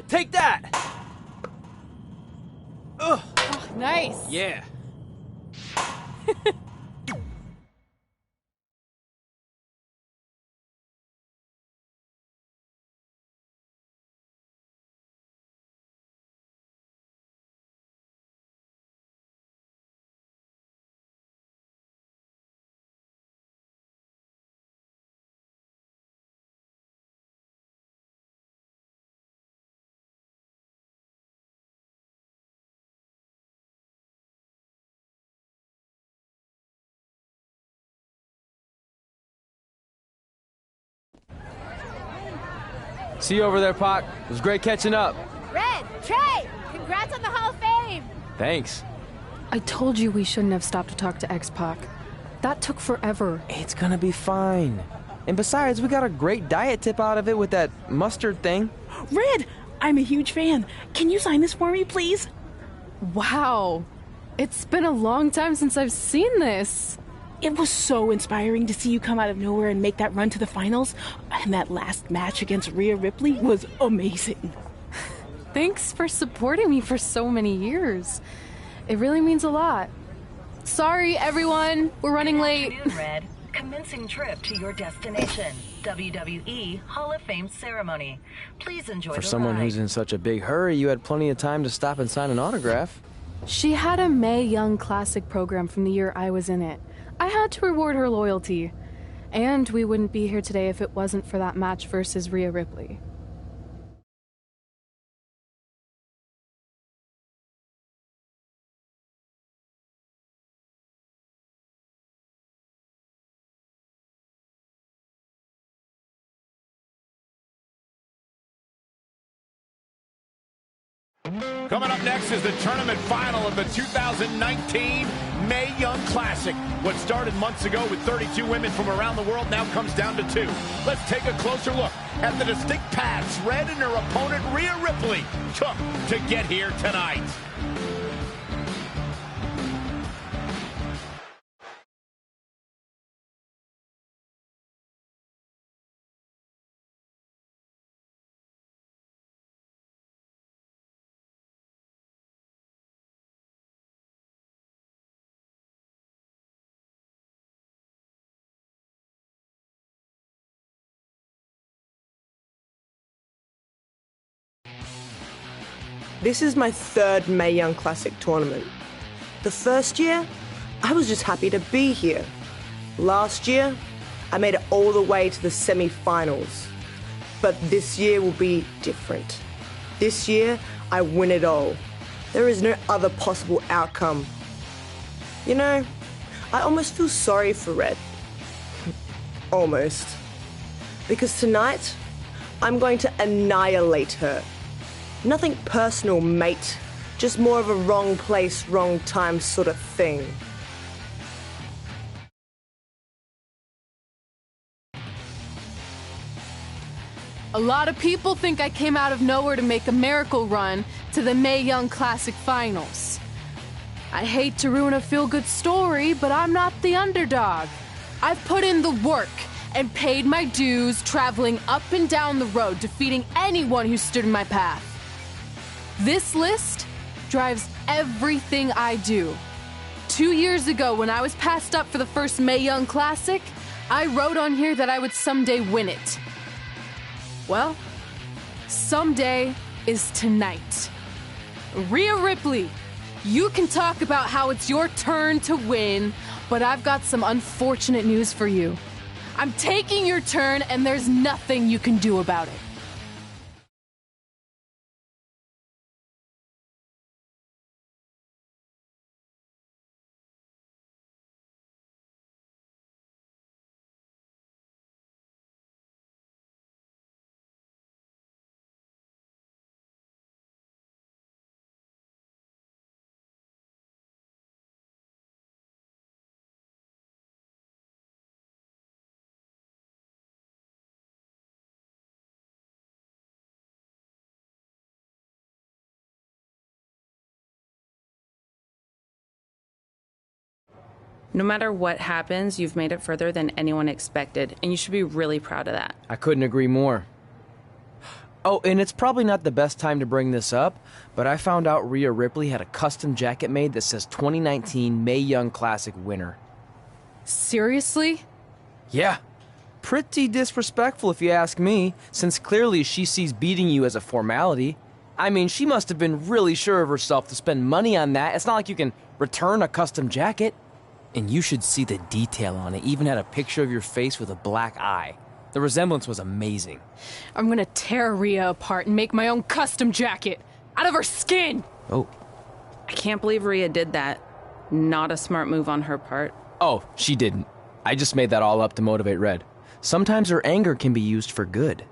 Speaker 1: Take that! Ugh.
Speaker 6: Oh, nice!
Speaker 1: Yeah. See you over there, Pac. It was great catching up.
Speaker 14: Red, Trey, congrats on the Hall of Fame.
Speaker 1: Thanks.
Speaker 6: I told you we shouldn't have stopped to talk to X-Pac. That took forever.
Speaker 1: It's gonna be fine. And besides, we got a great diet tip out of it with that mustard thing.
Speaker 15: Red, I'm a huge fan. Can you sign this for me, please?
Speaker 6: Wow. It's been a long time since I've seen this.
Speaker 15: It was so inspiring to see you come out of nowhere and make that run to the finals. And that last match against Rhea Ripley was amazing.
Speaker 6: Thanks for supporting me for so many years. It really means a lot. Sorry, everyone. We're running late.
Speaker 16: Good afternoon, Red. Commencing trip to your destination. WWE Hall of Fame ceremony. Please enjoy
Speaker 1: For
Speaker 16: the
Speaker 1: someone
Speaker 16: ride.
Speaker 1: who's in such a big hurry, you had plenty of time to stop and sign an autograph.
Speaker 6: She had a Mae Young Classic program from the year I was in it. I had to reward her loyalty. And we wouldn't be here today if it wasn't for that match versus Rhea Ripley.
Speaker 17: Coming up next is the tournament final of the 2019 Mae Young Classic. What started months ago with 32 women from around the world now comes down to 2. Let's take a closer look at the distinct paths Red and her opponent Rhea Ripley took to get here tonight.
Speaker 18: This is my third Mae Young Classic tournament. The first year, I was just happy to be here. Last year, I made it all the way to the semi-finals. But this year will be different. This year, I win it all. There is no other possible outcome. You know, I almost feel sorry for Red. Almost. Because tonight, I'm going to annihilate her. Nothing personal, mate. Just more of a wrong place, wrong time sort of thing.
Speaker 6: A lot of people think I came out of nowhere to make a miracle run to the Mae Young Classic Finals. I hate to ruin a feel-good story, but I'm not the underdog. I've put in the work and paid my dues traveling up and down the road, defeating anyone who stood in my path. This list drives everything I do. 2 years ago, when I was passed up for the first Mae Young Classic, I wrote on here that I would someday win it. Well, someday is tonight. Rhea Ripley, you can talk about how it's your turn to win, but I've got some unfortunate news for you. I'm taking your turn, and there's nothing you can do about it.
Speaker 11: No matter what happens, you've made it further than anyone expected, and you should be really proud of that.
Speaker 1: I couldn't agree more. Oh, and it's probably not the best time to bring this up, but I found out Rhea Ripley had a custom jacket made that says 2019 Mae Young Classic winner.
Speaker 6: Seriously?
Speaker 1: Yeah. Pretty disrespectful if you ask me, since clearly she sees beating you as a formality. I mean, she must have been really sure of herself to spend money on that. It's not like you can return a custom jacket. And you should see the detail on it. Even had a picture of your face with a black eye. The resemblance was amazing.
Speaker 6: I'm gonna tear Rhea apart and make my own custom jacket out of her skin!
Speaker 1: Oh.
Speaker 11: I can't believe Rhea did that. Not a smart move on her part.
Speaker 1: Oh, she didn't. I just made that all up to motivate Red. Sometimes her anger can be used for good.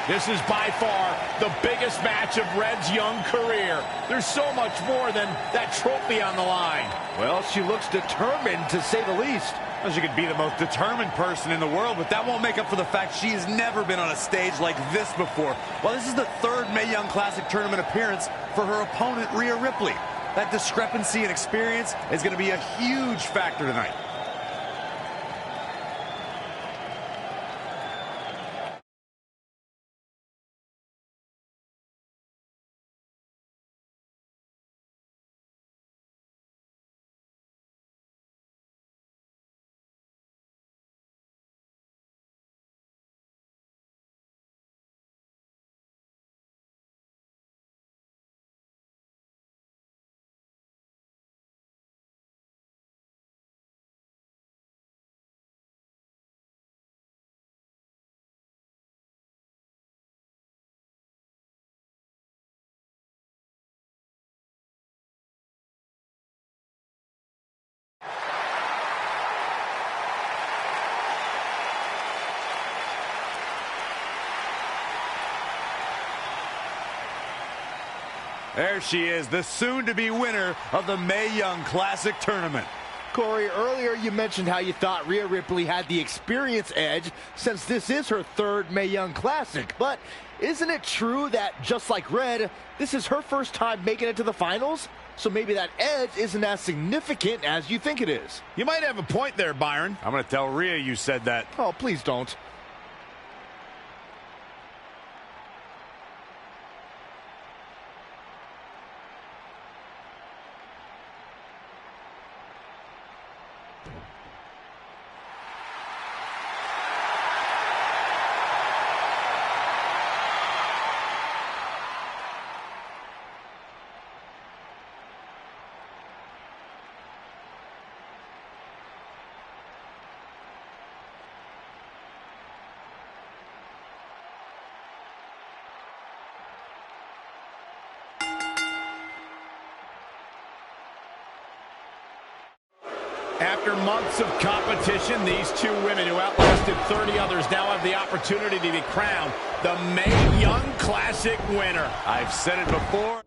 Speaker 17: This is by far the biggest match of Red's young career. There's so much more than that trophy on the line.
Speaker 19: Well, she looks determined, to say the least.
Speaker 17: Well, she could be the most determined person in the world, but that won't make up for the fact she has never been on a stage like this before.
Speaker 19: Well, this is the third Mae Young Classic tournament appearance for her opponent, Rhea Ripley. That discrepancy in experience is going to be a huge factor tonight. There she is, the soon-to-be winner of the Mae Young Classic Tournament.
Speaker 20: Corey, earlier you mentioned how you thought Rhea Ripley had the experience edge since this is her third Mae Young Classic. But isn't it true that, just like Red, this is her first time making it to the finals? So maybe that edge isn't as significant as you think it is.
Speaker 17: You might have a point there, Byron.
Speaker 19: I'm going to tell Rhea you said that.
Speaker 20: Oh, please don't.
Speaker 17: After months of competition, these two women who outlasted 30 others now have the opportunity to be crowned the Mae Young Classic winner.
Speaker 19: I've said it before,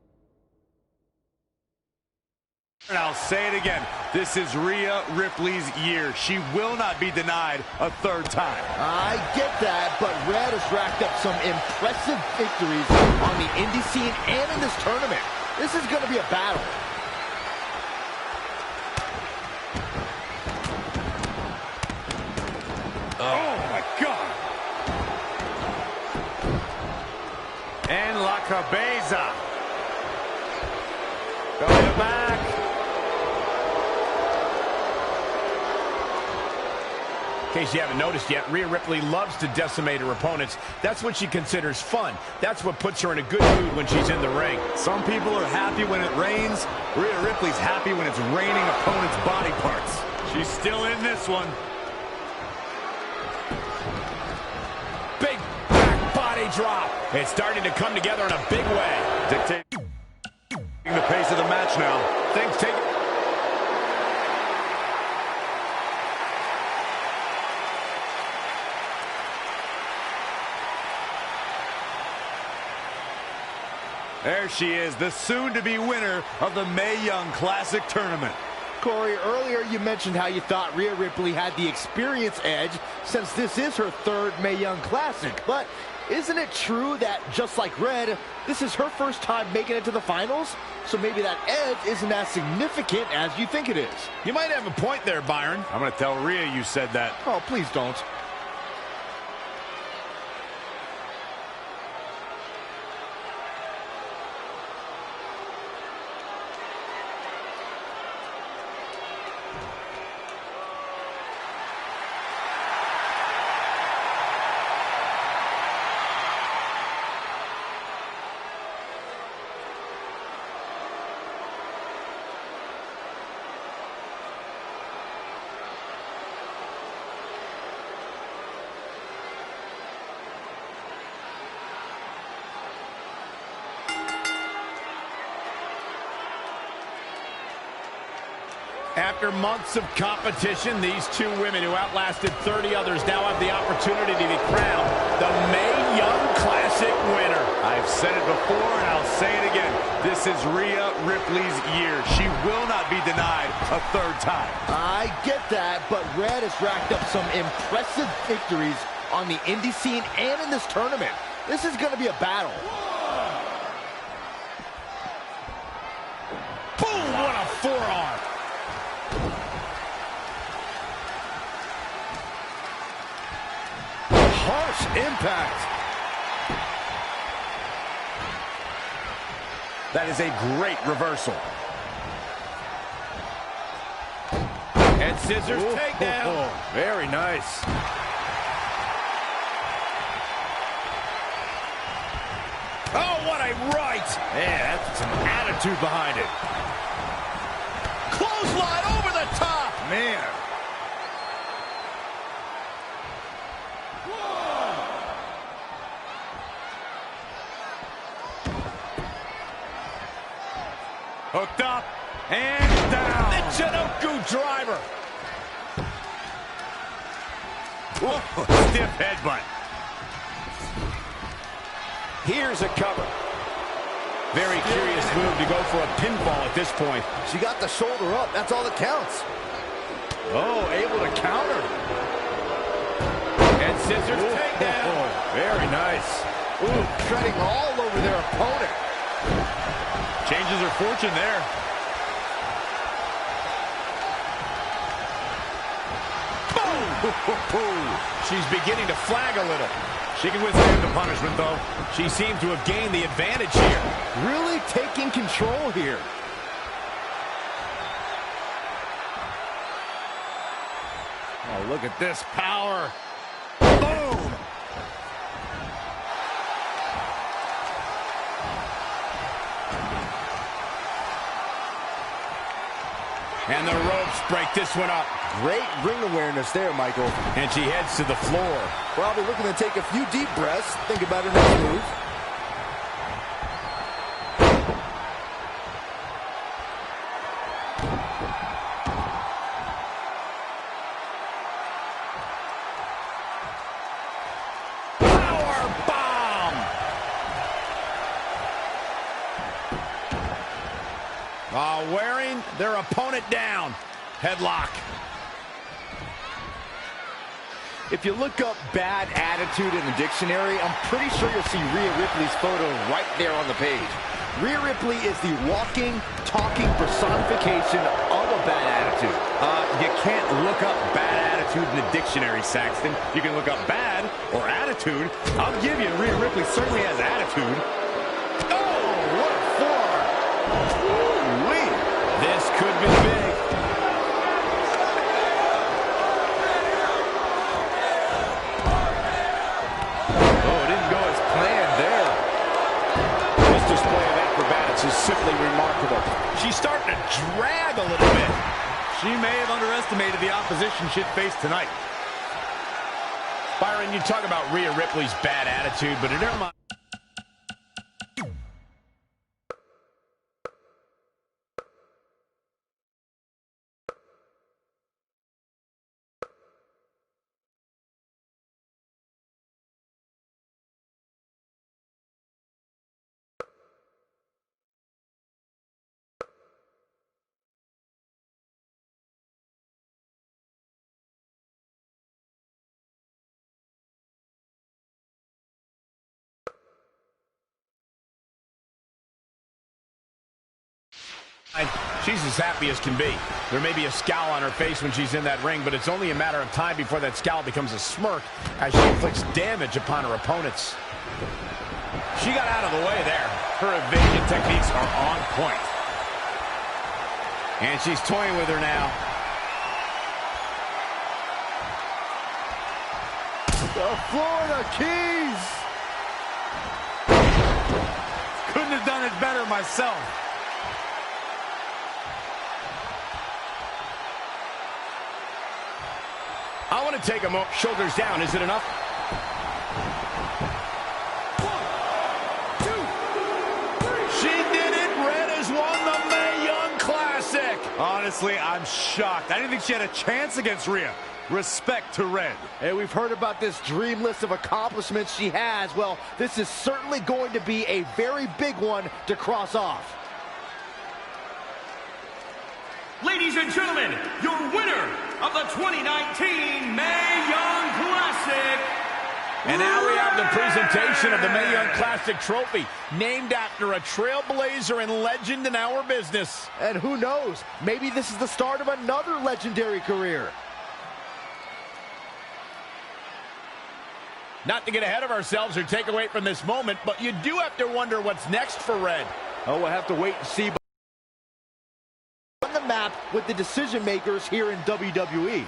Speaker 19: and I'll say it again. This is Rhea Ripley's year. She will not be denied a third time.
Speaker 20: I get that, but Red has racked up some impressive victories on the indie scene and in this tournament. This is going to be a battle.
Speaker 19: Oh, my God. And La Cabeza. Going back.
Speaker 17: In case you haven't noticed yet, Rhea Ripley loves to decimate her opponents. That's what she considers fun. That's what puts her in a good mood when she's in the ring.
Speaker 19: Some people are happy when it rains. Rhea Ripley's happy when it's raining opponents' body parts. She's still in this one.
Speaker 17: Big back body drop. It's starting to come together in a big way.
Speaker 19: Dictating the pace of the match now.
Speaker 17: Things take...
Speaker 19: There she is, the soon-to-be winner of the Mae Young Classic Tournament.
Speaker 20: Corey, earlier you mentioned how you thought Rhea Ripley had the experience edge since this is her third Mae Young Classic. But isn't it true that, just like Red, this is her first time making it to the finals? So maybe that edge isn't as significant as you think it is.
Speaker 17: You might have a point there, Byron.
Speaker 19: I'm going to tell Rhea you said that.
Speaker 20: Oh, please don't.
Speaker 17: After months of competition, these two women who outlasted 30 others now have the opportunity to be crowned the Mae Young Classic winner.
Speaker 19: I've said it before, and I'll say it again. This is Rhea Ripley's year. She will not be denied a third time.
Speaker 20: I get that, but Red has racked up some impressive victories on the indie scene and in this tournament. This is going to be a battle.
Speaker 17: Boom! What a forearm!
Speaker 19: Harsh impact. That is a great reversal.
Speaker 17: And scissors takedown.
Speaker 19: Very nice.
Speaker 17: Oh, what a right.
Speaker 19: Man, that's some attitude behind it.
Speaker 17: Clothesline over the top.
Speaker 19: Man. Hooked up and down.
Speaker 17: Michinoku driver.
Speaker 19: Whoa, stiff headbutt.
Speaker 17: Here's a cover. Very curious move to go for a pinfall at this point.
Speaker 20: She got the shoulder up. That's all that counts.
Speaker 17: Oh, able to counter. And scissors takedown. Very nice.
Speaker 20: Ooh, treading all over their opponent.
Speaker 17: Changes her fortune there. Boom! She's beginning to flag a little. She can withstand the punishment, though. She seems to have gained the advantage here.
Speaker 20: Really taking control here.
Speaker 17: Oh, look at this power. Boom! And the ropes break this one up.
Speaker 20: Great ring awareness there, Michael.
Speaker 17: And she heads to the floor.
Speaker 20: Probably looking to take a few deep breaths. Think about her next move.
Speaker 17: Wearing their opponent down. Headlock.
Speaker 20: If you look up bad attitude in the dictionary, I'm pretty sure you'll see Rhea Ripley's photo right there on the page. Rhea Ripley is the walking, talking personification of a bad attitude.
Speaker 17: You can't look up bad attitude in the dictionary, Saxton. You can look up bad or attitude. I'll give you, Rhea Ripley certainly has attitude. Oh, what a forearm. Woo-wee. This could be big. Is simply remarkable. She's starting to drag a little bit. She may have underestimated the opposition she'd face tonight. Byron, you talk about Rhea Ripley's bad attitude, but in her mind... She's as happy as can be. There may be a scowl on her face when she's in that ring, but it's only a matter of time before that scowl becomes a smirk as she inflicts damage upon her opponents. She got out of the way there. Her evasion techniques are on point. And she's toying with her now.
Speaker 20: The Florida Keys!
Speaker 17: Couldn't have done it better myself. I want to take a moment. Shoulders down. Is it enough? 1, 2, 3. She did it. Red has won the Mae Young Classic.
Speaker 19: Honestly, I'm shocked. I didn't think she had a chance against Rhea. Respect to Red.
Speaker 20: Hey, we've heard about this dream list of accomplishments she has. Well, this is certainly going to be a very big one to cross off.
Speaker 10: Ladies and gentlemen, your winner of the 2019 Mae Young Classic.
Speaker 17: And now we have the presentation of the Mae Young Classic trophy, named after a trailblazer and legend in our business.
Speaker 20: And who knows, maybe this is the start of another legendary career.
Speaker 17: Not to get ahead of ourselves or take away from this moment, but you do have to wonder what's next for Red.
Speaker 20: Oh, we'll have to wait and see. On the map with the decision makers here in WWE.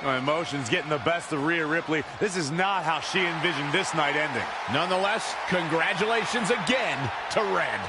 Speaker 19: Emotions getting the best of Rhea Ripley. This is not how she envisioned this night ending.
Speaker 17: Nonetheless, congratulations again to Red.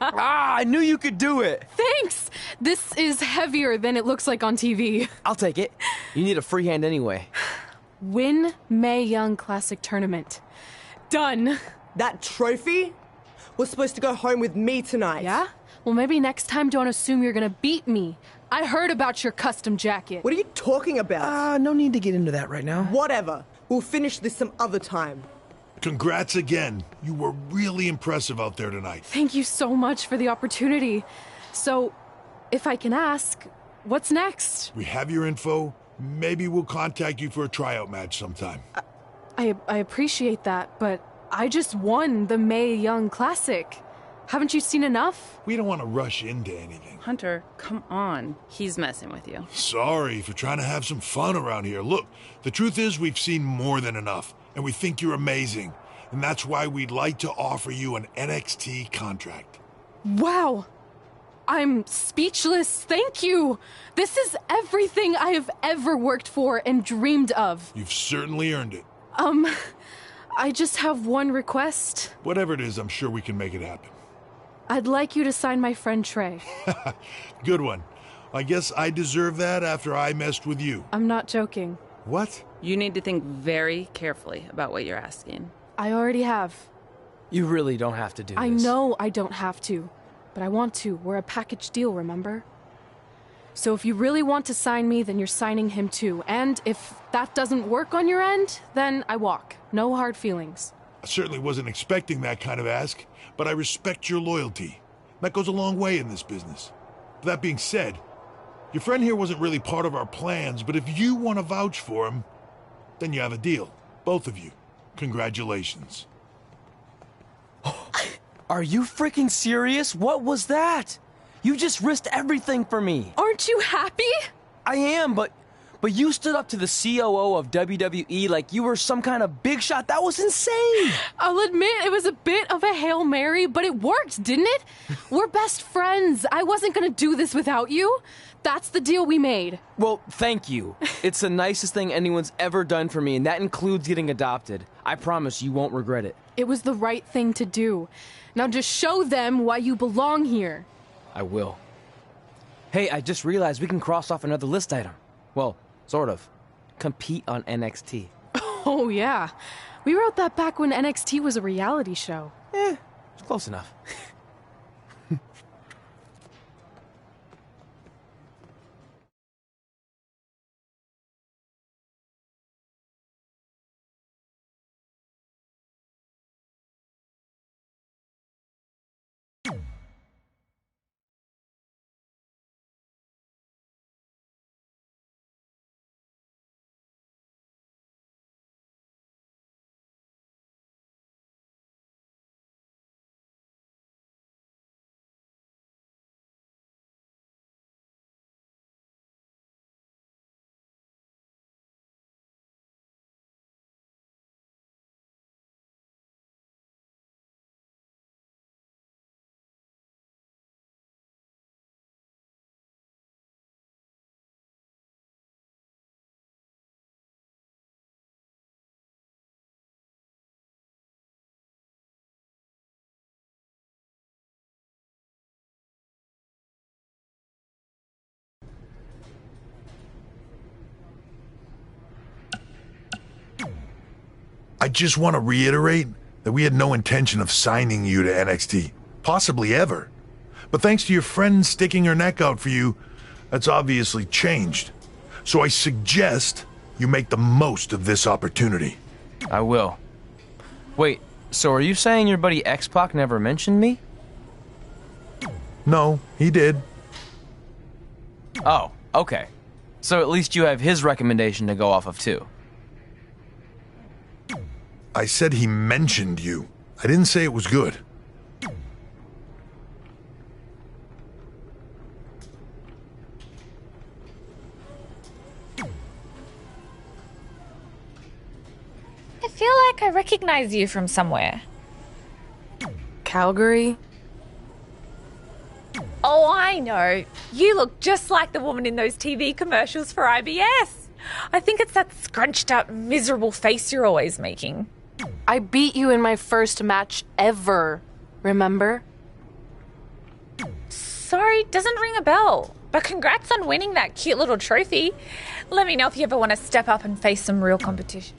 Speaker 1: I knew you could do it.
Speaker 6: Thanks! This is heavier than it looks like on TV.
Speaker 1: I'll take it. You need a free hand anyway.
Speaker 6: Win Mae Young Classic Tournament. Done.
Speaker 18: That trophy was supposed to go home with me tonight.
Speaker 6: Yeah? Well, maybe next time don't assume you're gonna beat me. I heard about your custom jacket.
Speaker 18: What are you talking about?
Speaker 1: No need to get into that right now.
Speaker 18: Whatever. We'll finish this some other time.
Speaker 21: Congrats again. You were really impressive out there tonight.
Speaker 6: Thank you so much for the opportunity. So, if I can ask, what's next?
Speaker 21: We have your info. Maybe we'll contact you for a tryout match sometime.
Speaker 6: I appreciate that, but I just won the Mae Young Classic. Haven't you seen enough?
Speaker 21: We don't want to rush into anything.
Speaker 11: Hunter, come on. He's messing with you.
Speaker 21: Sorry for trying to have some fun around here. Look, the truth is we've seen more than enough, and we think you're amazing. And that's why we'd like to offer you an NXT contract.
Speaker 6: Wow. I'm speechless. Thank you. This is everything I have ever worked for and dreamed of.
Speaker 21: You've certainly earned it.
Speaker 6: I just have one request.
Speaker 21: Whatever it is, I'm sure we can make it happen.
Speaker 6: I'd like you to sign my friend Trey.
Speaker 21: Good one. I guess I deserve that after I messed with you.
Speaker 6: I'm not joking.
Speaker 21: What?
Speaker 11: You need to think very carefully about what you're asking.
Speaker 6: I already have.
Speaker 1: You really don't have to do this.
Speaker 6: I know I don't have to, but I want to. We're a package deal, remember? So if you really want to sign me, then you're signing him too. And if that doesn't work on your end, then I walk. No hard feelings.
Speaker 21: I certainly wasn't expecting that kind of ask, but I respect your loyalty. That goes a long way in this business. That being said, your friend here wasn't really part of our plans, but if you want to vouch for him, then you have a deal. Both of you. Congratulations.
Speaker 1: Are you freaking serious? What was that? You just risked everything for me.
Speaker 6: Aren't you happy?
Speaker 1: I am, but you stood up to the COO of WWE like you were some kind of big shot. That was insane.
Speaker 6: I'll admit it was a bit of a Hail Mary, but it worked, didn't it? We're best friends. I wasn't gonna do this without you. That's the deal we made.
Speaker 1: Well, thank you. It's the nicest thing anyone's ever done for me, and that includes getting adopted. I promise you won't regret it.
Speaker 6: It was the right thing to do. Now just show them why you belong here.
Speaker 1: I will. Hey, I just realized we can cross off another list item. Well, sort of. Compete on NXT.
Speaker 6: Oh, yeah. We wrote that back when NXT was a reality show.
Speaker 1: It's close enough.
Speaker 21: I just want to reiterate that we had no intention of signing you to NXT, possibly ever. But thanks to your friend sticking her neck out for you, that's obviously changed. So I suggest you make the most of this opportunity.
Speaker 1: I will. Wait, so are you saying your buddy X-Pac never mentioned me?
Speaker 21: No, he did.
Speaker 1: Oh, okay. So at least you have his recommendation to go off of too.
Speaker 21: I said he mentioned you. I didn't say it was good.
Speaker 22: I feel like I recognize you from somewhere.
Speaker 6: Calgary?
Speaker 22: Oh, I know. You look just like the woman in those TV commercials for IBS. I think it's that scrunched up, miserable face you're always making.
Speaker 6: I beat you in my first match ever. remember?
Speaker 22: Sorry, doesn't ring a bell. But congrats on winning that cute little trophy. Let me know if you ever want to step up and face some real competition.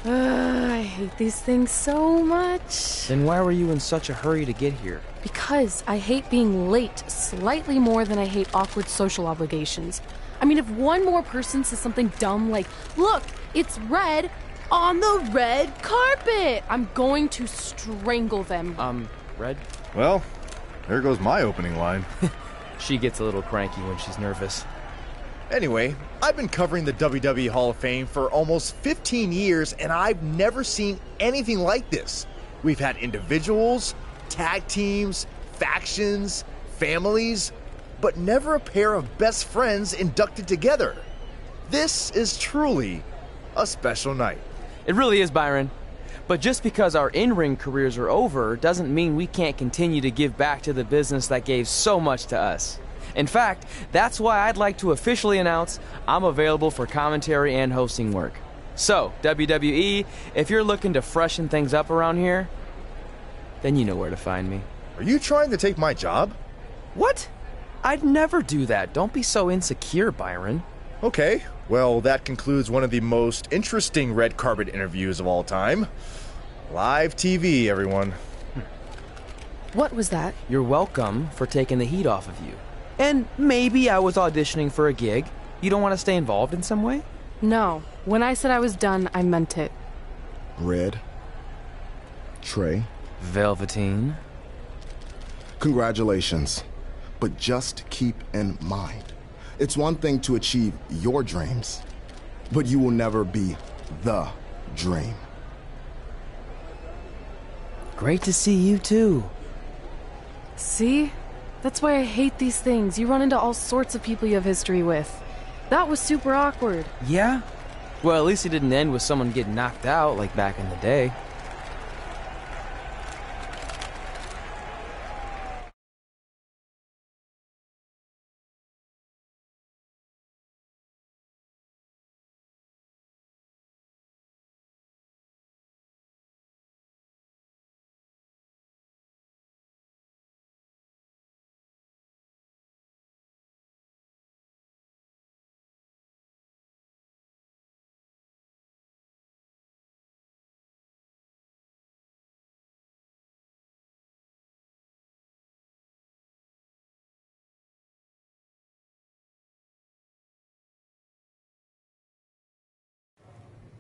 Speaker 6: I hate these things so much.
Speaker 1: Then why were you in such a hurry to get here?
Speaker 6: Because I hate being late slightly more than I hate awkward social obligations. I mean, if one more person says something dumb like, look, it's red on the red carpet, I'm going to strangle them.
Speaker 1: Red?
Speaker 3: Well, there goes my opening line.
Speaker 1: She gets a little cranky when she's nervous.
Speaker 20: Anyway, I've been covering the WWE Hall of Fame for almost 15 years, and I've never seen anything like this. We've had individuals, tag teams, factions, families, but never a pair of best friends inducted together. This is truly a special night.
Speaker 1: It really is, Byron. But just because our in-ring careers are over doesn't mean we can't continue to give back to the business that gave so much to us. In fact, that's why I'd like to officially announce I'm available for commentary and hosting work. So, WWE, if you're looking to freshen things up around here, then you know where to find me.
Speaker 20: Are you trying to take my job?
Speaker 1: What? I'd never do that. Don't be so insecure, Byron.
Speaker 20: Okay, well, that concludes one of the most interesting red carpet interviews of all time. Live TV, everyone.
Speaker 6: What was that?
Speaker 1: You're welcome for taking the heat off of you. And maybe I was auditioning for a gig. You don't want to stay involved in some way?
Speaker 6: No. When I said I was done, I meant it.
Speaker 5: Red. Trey.
Speaker 1: Velveteen.
Speaker 5: Congratulations. But just keep in mind, it's one thing to achieve your dreams, but you will never be the dream.
Speaker 1: Great to see you too.
Speaker 6: See? That's why I hate these things. You run into all sorts of people you have history with. That was super awkward.
Speaker 1: Yeah? Well, at least it didn't end with someone getting knocked out like back in the day.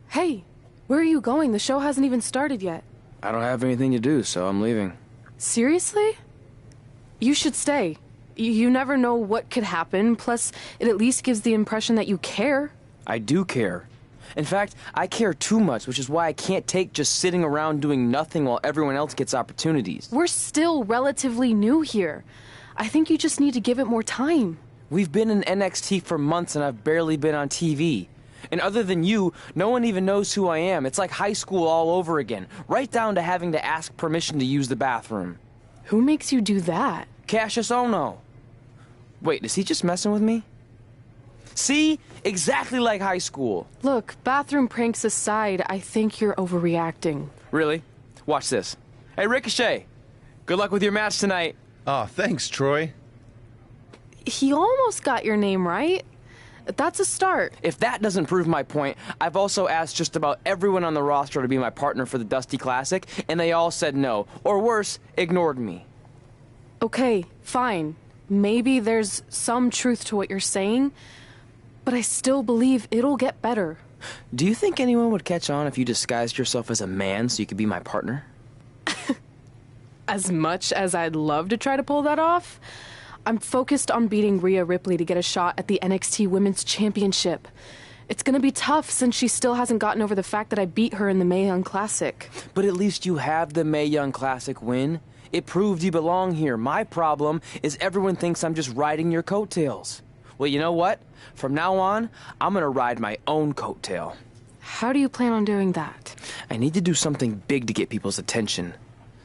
Speaker 6: Hey, where are you going? The show hasn't even started yet.
Speaker 1: I don't have anything to do, so I'm leaving.
Speaker 6: Seriously? You should stay. You never know what could happen, plus it at least gives the impression that you care.
Speaker 1: I do care. In fact, I care too much, which is why I can't take just sitting around doing nothing while everyone else gets opportunities.
Speaker 6: We're still relatively new here. I think you just need to give it more time.
Speaker 1: We've been in NXT for months and I've barely been on TV. And other than you, no one even knows who I am. It's like high school all over again, right down to having to ask permission to use the bathroom.
Speaker 6: Who makes you do that?
Speaker 1: Cassius Ohno. Wait, is he just messing with me? See? Exactly like high school.
Speaker 6: Look, bathroom pranks aside, I think you're overreacting.
Speaker 1: Really? Watch this. Hey, Ricochet. Good luck with your match tonight.
Speaker 3: Aw, thanks, Troy.
Speaker 6: He almost got your name right. That's a start.
Speaker 1: If that doesn't prove my point, I've also asked just about everyone on the roster to be my partner for the Dusty Classic, and they all said no. Or worse, ignored me.
Speaker 6: Okay, fine. Maybe there's some truth to what you're saying, but I still believe it'll get better.
Speaker 1: Do you think anyone would catch on if you disguised yourself as a man so you could be my partner?
Speaker 6: As much as I'd love to try to pull that off, I'm focused on beating Rhea Ripley to get a shot at the NXT Women's Championship. It's gonna be tough since she still hasn't gotten over the fact that I beat her in the Mae Young Classic.
Speaker 1: But at least you have the Mae Young Classic win. It proved you belong here. My problem is everyone thinks I'm just riding your coattails. Well, you know what? From now on, I'm gonna ride my own coattail.
Speaker 6: How do you plan on doing that?
Speaker 1: I need to do something big to get people's attention.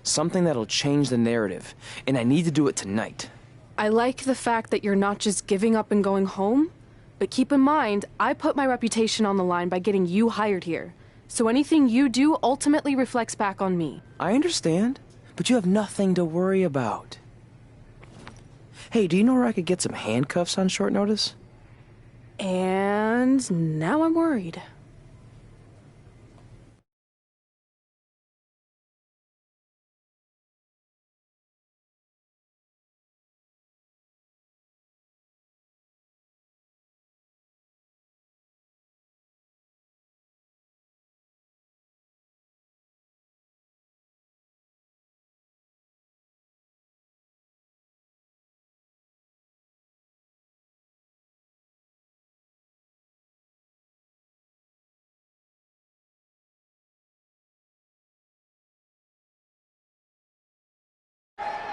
Speaker 1: Something that'll change the narrative. And I need to do it tonight.
Speaker 6: I like the fact that you're not just giving up and going home, but keep in mind, I put my reputation on the line by getting you hired here. So anything you do ultimately reflects back on me.
Speaker 1: I understand, but you have nothing to worry about. Hey, do you know where I could get some handcuffs on short notice?
Speaker 6: And now I'm worried.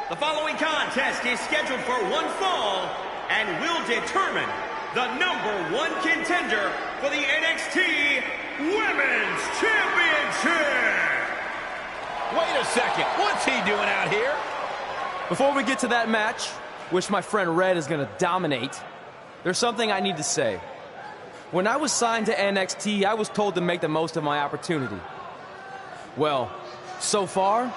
Speaker 4: The following contest is scheduled for one fall and will determine the #1 contender for the NXT Women's Championship.
Speaker 17: Wait a second, what's he doing out here?
Speaker 1: Before we get to that match, which my friend Red is going to dominate, there's something I need to say. When I was signed to NXT, I was told to make the most of my opportunity. Well, so far,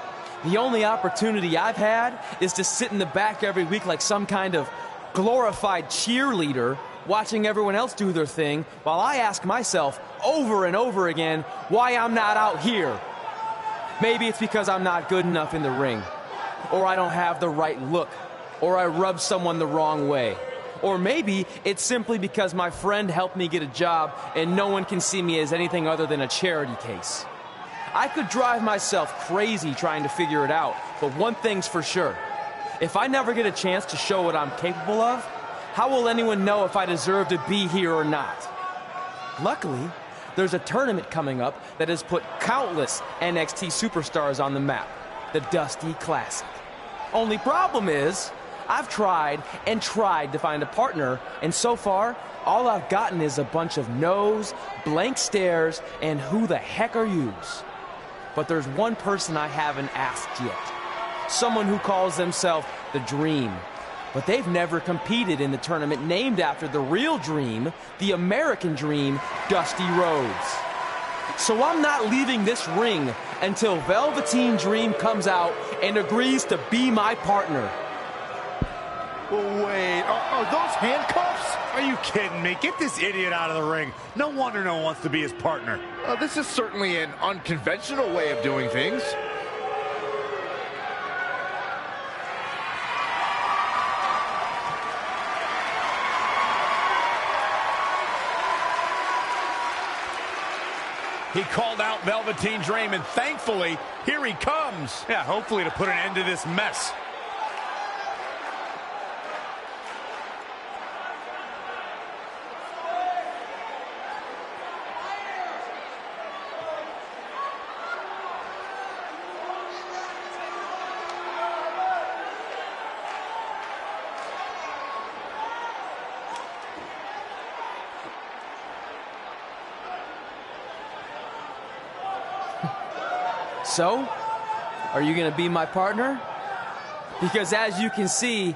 Speaker 1: the only opportunity I've had is to sit in the back every week like some kind of glorified cheerleader, watching everyone else do their thing, while I ask myself over and over again why I'm not out here. Maybe it's because I'm not good enough in the ring, or I don't have the right look, or I rub someone the wrong way. Or maybe it's simply because my friend helped me get a job and no one can see me as anything other than a charity case. I could drive myself crazy trying to figure it out, but one thing's for sure. If I never get a chance to show what I'm capable of, how will anyone know if I deserve to be here or not? Luckily, there's a tournament coming up that has put countless NXT superstars on the map, the Dusty Classic. Only problem is, I've tried and tried to find a partner, and so far, all I've gotten is a bunch of no's, blank stares, and who the heck are yous? But there's one person I haven't asked yet. Someone who calls themselves the Dream. But they've never competed in the tournament named after the real Dream, the American Dream, Dusty Rhodes. So I'm not leaving this ring until Velveteen Dream comes out and agrees to be my partner.
Speaker 19: Wait, are those handcuffs?
Speaker 17: Are you kidding me? Get this idiot out of the ring. No wonder no one wants to be his partner.
Speaker 20: This is certainly an unconventional way of doing things.
Speaker 17: He called out Velveteen Dream, and thankfully, here he comes. Yeah, hopefully to put an end to this mess.
Speaker 1: So, are you going to be my partner? Because as you can see,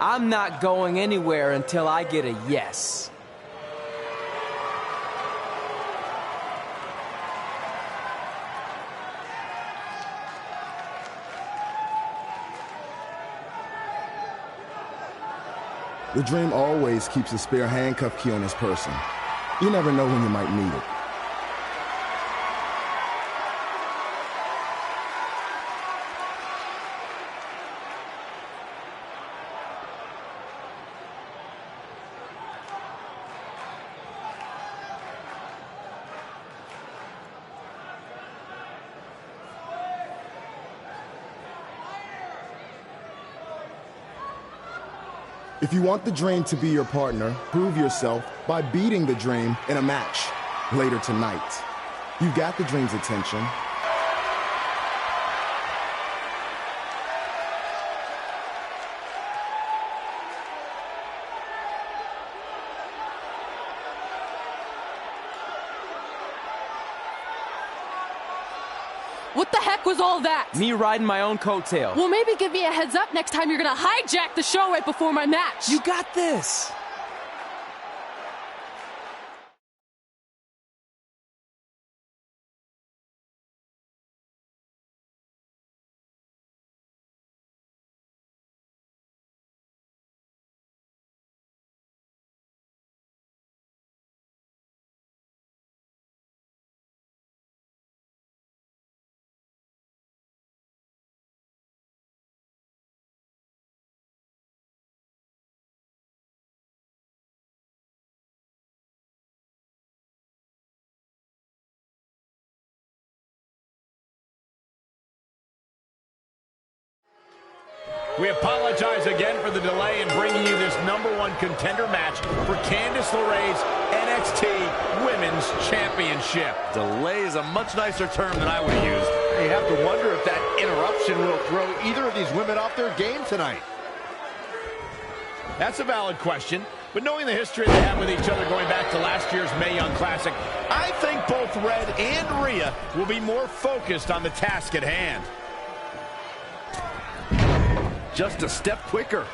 Speaker 1: I'm not going anywhere until I get a yes.
Speaker 5: The Dream always keeps a spare handcuff key on his person. You never know when you might need it. If you want the Dream to be your partner, prove yourself by beating the Dream in a match later tonight. You've got the Dream's attention.
Speaker 6: What the heck was all that?
Speaker 1: Me riding my own coattail.
Speaker 6: Well, maybe give me a heads up next time you're gonna hijack the show right before my match.
Speaker 1: You got this.
Speaker 17: We apologize again for the delay in bringing you this #1 contender match for Candice LeRae's NXT Women's Championship.
Speaker 19: Delay is a much nicer term than I would have used.
Speaker 20: You have to wonder if that interruption will throw either of these women off their game tonight.
Speaker 17: That's a valid question, but knowing the history they have with each other going back to last year's Mae Young Classic, I think both Red and Rhea will be more focused on the task at hand.
Speaker 19: Just a step quicker.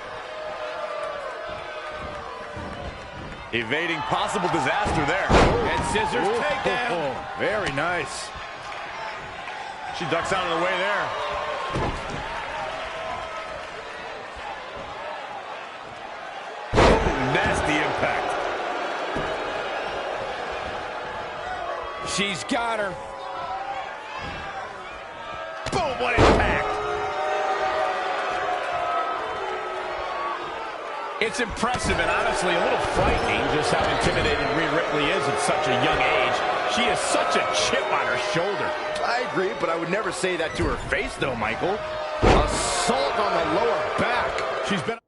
Speaker 19: Evading possible disaster there.
Speaker 17: And scissors takedown.
Speaker 19: Very nice. She ducks out of the way there. Nasty impact.
Speaker 17: She's got her. Boom, what impact. It's impressive and honestly a little frightening just how intimidated Rhea Ripley is at such a young age. She has such a chip on her shoulder.
Speaker 20: I agree, but I would never say that to her face, though, Michael. Assault on the lower back.
Speaker 17: She's been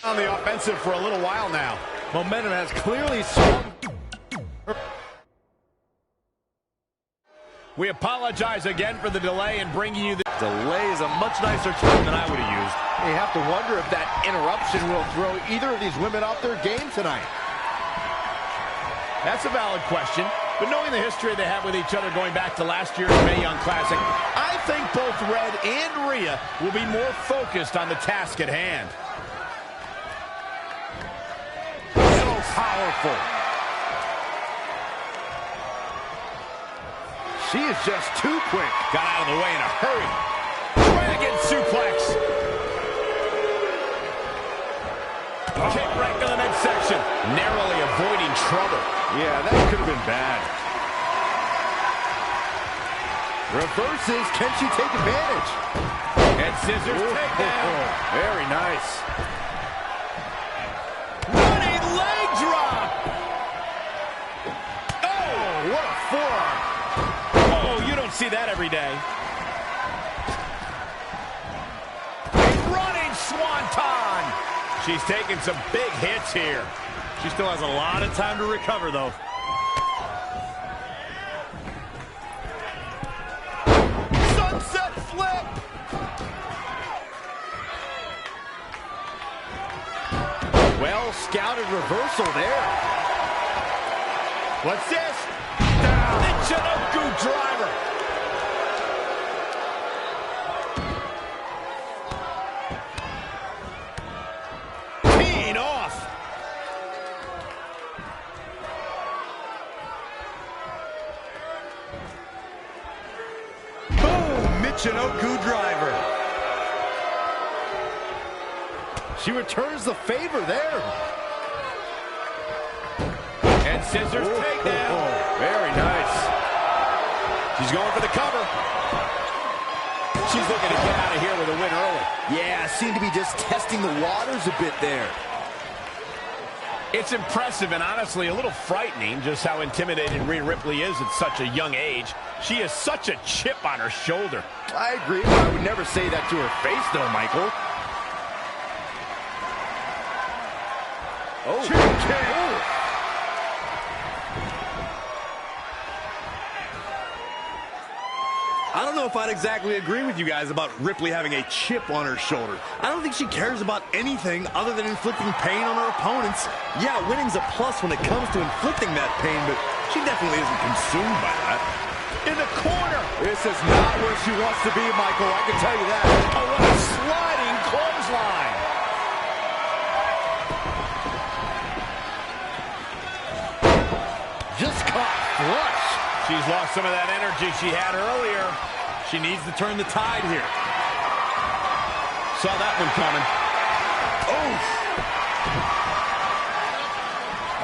Speaker 17: on the offensive for a little while now.
Speaker 20: Momentum has clearly swung.
Speaker 17: We apologize again for the delay in bringing you the...
Speaker 19: Delay is a much nicer term than I would have used.
Speaker 20: You have to wonder if that interruption will throw either of these women off their game tonight.
Speaker 17: That's a valid question, but knowing the history they have with each other going back to last year's Mae Young Classic, I think both Red and Rhea will be more focused on the task at hand.
Speaker 20: So powerful. She is just too quick.
Speaker 17: Got out of the way in a hurry. Dragon suplex. Kick right to the midsection. Narrowly avoiding trouble.
Speaker 20: Yeah, that could have been bad. Reverses. Can she take advantage?
Speaker 17: And scissors takedown.
Speaker 20: Very nice.
Speaker 17: Running leg drop.
Speaker 20: Oh, what a forearm.
Speaker 17: Oh, you don't see that every day. A running swanton. She's taking some big hits here.
Speaker 19: She still has a lot of time to recover, though.
Speaker 17: Sunset flip.
Speaker 20: Well scouted reversal there.
Speaker 17: What's this? Down. The Chinoku driver. Teeing off.
Speaker 20: Boom! Michinoku driver. She returns the favor there.
Speaker 17: And scissors takedown.
Speaker 20: Very nice.
Speaker 17: She's going for the cover. She's looking to get out of here with a win early.
Speaker 20: Yeah, seemed to be just testing the waters a bit there.
Speaker 17: It's impressive and honestly a little frightening just how intimidated Rhea Ripley is at such a young age. She has such a chip on her shoulder.
Speaker 20: I agree, but I would never say that to her face, though, Michael.
Speaker 19: Oh,
Speaker 20: Cheap kick.
Speaker 19: I don't know if I'd exactly agree with you guys about Ripley having a chip on her shoulder. I don't think she cares about anything other than inflicting pain on her opponents. Yeah, winning's a plus when it comes to inflicting that pain, but she definitely isn't consumed by that.
Speaker 20: In the corner. This is not where she wants to be, Michael. I can tell you that. Oh, what a sliding clothesline. Just caught flush.
Speaker 17: She's lost some of that energy she had earlier. She needs to turn the tide here. Saw that one coming.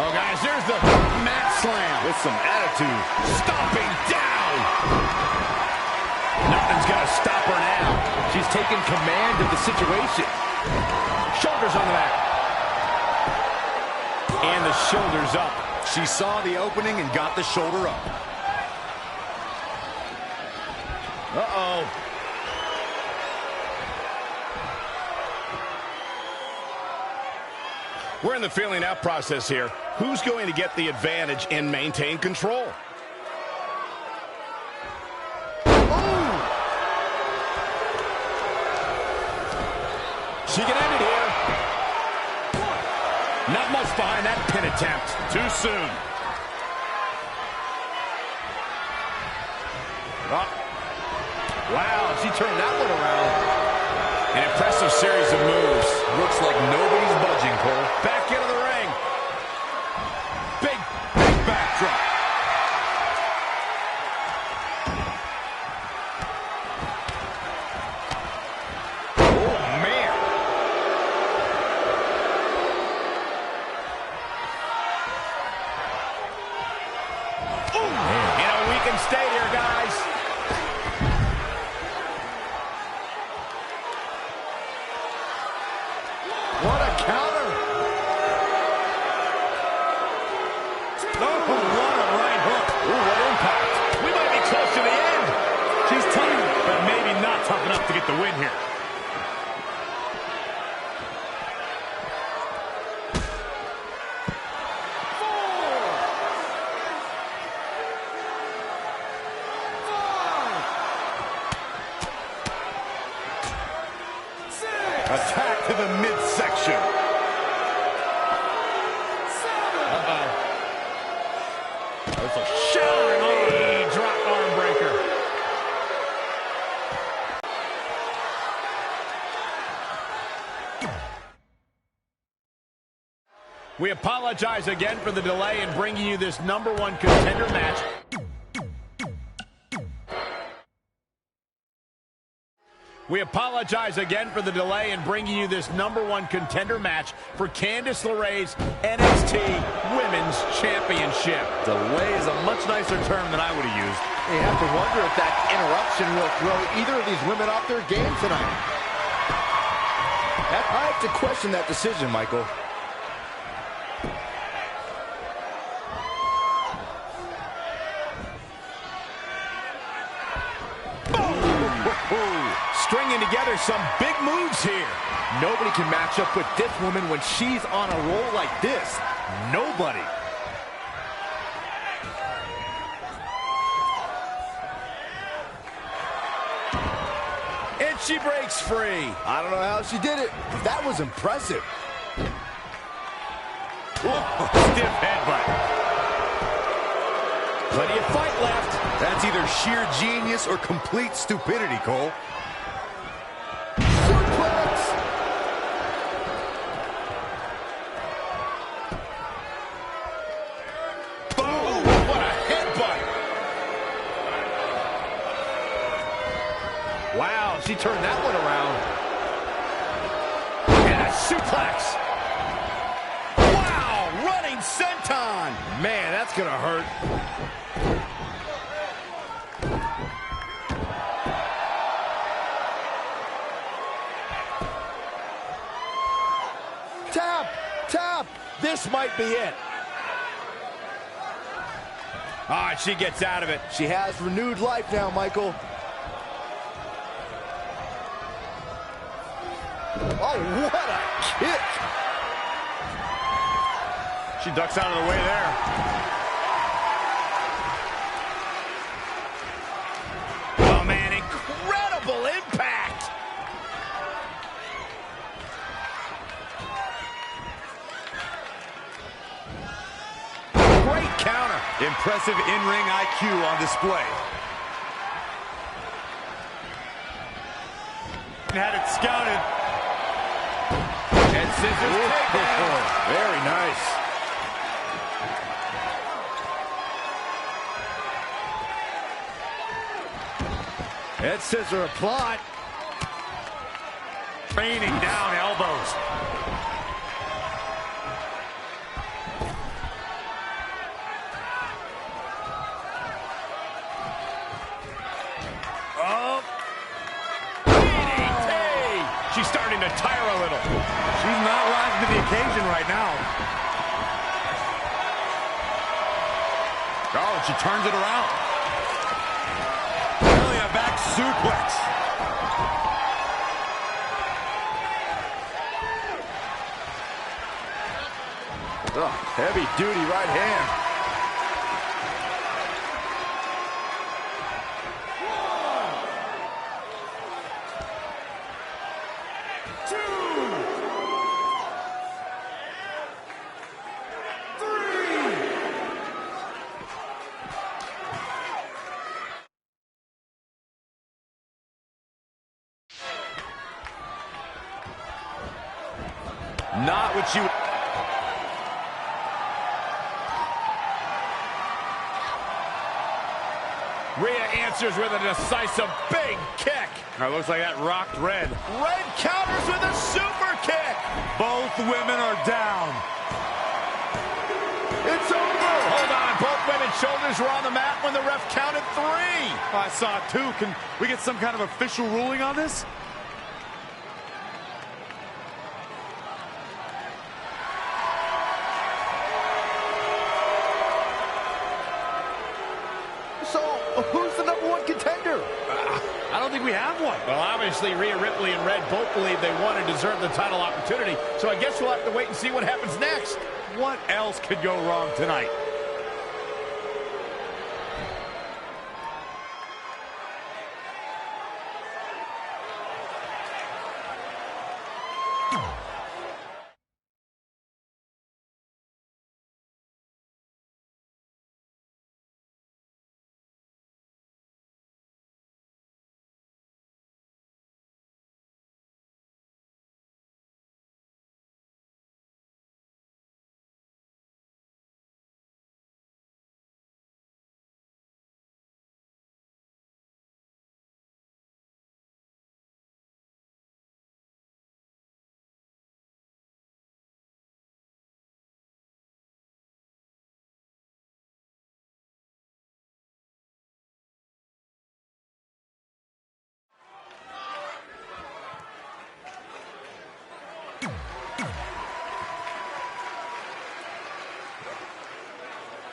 Speaker 17: Oh, guys, there's the mat slam.
Speaker 19: With some attitude.
Speaker 17: Stomping down. Nothing's going to stop her now.
Speaker 20: She's taken command of the situation.
Speaker 17: Shoulders on the mat. And the shoulders up.
Speaker 19: She saw the opening and got the shoulder up.
Speaker 17: Uh-oh. We're in the feeling out process here. Who's going to get the advantage and maintain control? She can end it here. Not much behind that pin attempt. Too soon. Wow, she turned that one around. An impressive series of moves.
Speaker 19: Looks like nobody's budging, Cole.
Speaker 17: Back into the ring. Big backdrop.
Speaker 20: Oh, man.
Speaker 17: Ooh, you know, we can stay here, guys.
Speaker 20: What a counter.
Speaker 17: Oh, what a right hook. Ooh, what impact. We might be close to the end. She's tough, but maybe not tough enough to get the win here.
Speaker 19: Attack to the midsection.
Speaker 17: There's a showering drop arm breaker. We apologize again for the delay in bringing you this #1 contender match. We apologize again for the delay in bringing you this #1 contender match for Candice LeRae's NXT Women's Championship.
Speaker 19: Delay is a much nicer term than I would have used.
Speaker 20: You have to wonder if that interruption will throw either of these women off their game tonight. I have to question that decision, Michael.
Speaker 17: Stringing together some big moves here.
Speaker 20: Nobody can match up with this woman when she's on a roll like this. Nobody.
Speaker 17: And she breaks free.
Speaker 20: I don't know how she did it, but that was impressive.
Speaker 17: Stiff headbutt. Plenty of fight left.
Speaker 19: That's either sheer genius or complete stupidity, Cole.
Speaker 17: Wow, she turned that one around. And a suplex. Wow, running senton. Man, that's going to hurt.
Speaker 20: Tap! Tap! This might be it.
Speaker 17: Ah, she gets out of it.
Speaker 20: She has renewed life now, Michael. Oh, what a kick!
Speaker 17: She ducks out of the way there. Oh, man, incredible impact. Great counter.
Speaker 19: Impressive in-ring IQ on display.
Speaker 17: Had it scouted. And scissors takedown.
Speaker 21: Very nice.
Speaker 17: Head scissor applied. Raining down elbows. Oh. She's starting to tire a little.
Speaker 19: She's not rising to the occasion right now.
Speaker 17: Oh, and she turns it around. Really a back suplex.
Speaker 21: Oh, heavy duty right hand.
Speaker 17: Not what you... Rhea answers with a decisive big kick. It looks like that rocked Red. Red counters with a super kick.
Speaker 19: Both women are down.
Speaker 17: It's over. Hold on. Both women's shoulders were on the mat when the ref counted 3.
Speaker 19: I saw 2. Can we get some kind of official ruling on this?
Speaker 20: So, who's the #1 contender?
Speaker 17: I don't think we have one. Well, obviously, Rhea Ripley and Red both believe they won and deserve the title opportunity, so I guess we'll have to wait and see what happens next.
Speaker 19: What else could go wrong tonight?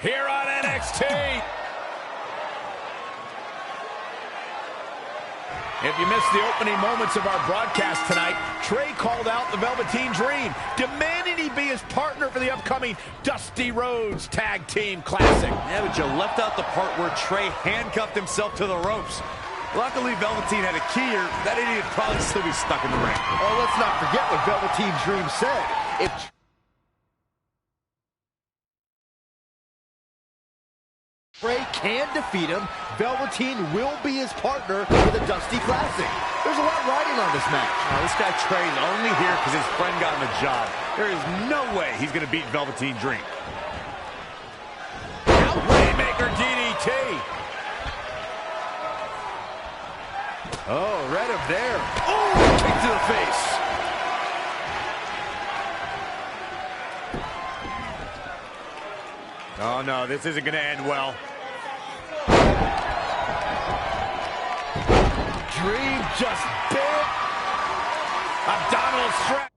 Speaker 17: Here on NXT. If you missed the opening moments of our broadcast tonight, Trey called out the Velveteen Dream, demanding he be his partner for the upcoming Dusty Rhodes Tag Team Classic.
Speaker 19: Yeah, but you left out the part where Trey handcuffed himself to the ropes. Luckily, Velveteen had a key here. That idiot would probably still be stuck in the ring.
Speaker 20: Oh, let's not forget what Velveteen Dream said. If Trey can defeat him, Velveteen will be his partner for the Dusty Classic. There's a lot riding on this match.
Speaker 19: This guy Trey's only here because his friend got him a job. There is no way he's going to beat Velveteen Dream.
Speaker 17: Rainmaker DDT.
Speaker 20: Oh, right up there.
Speaker 19: Oh, kick to the face.
Speaker 17: Oh, no, this isn't going to end well.
Speaker 20: Dream just bit.
Speaker 17: Abdominal strap.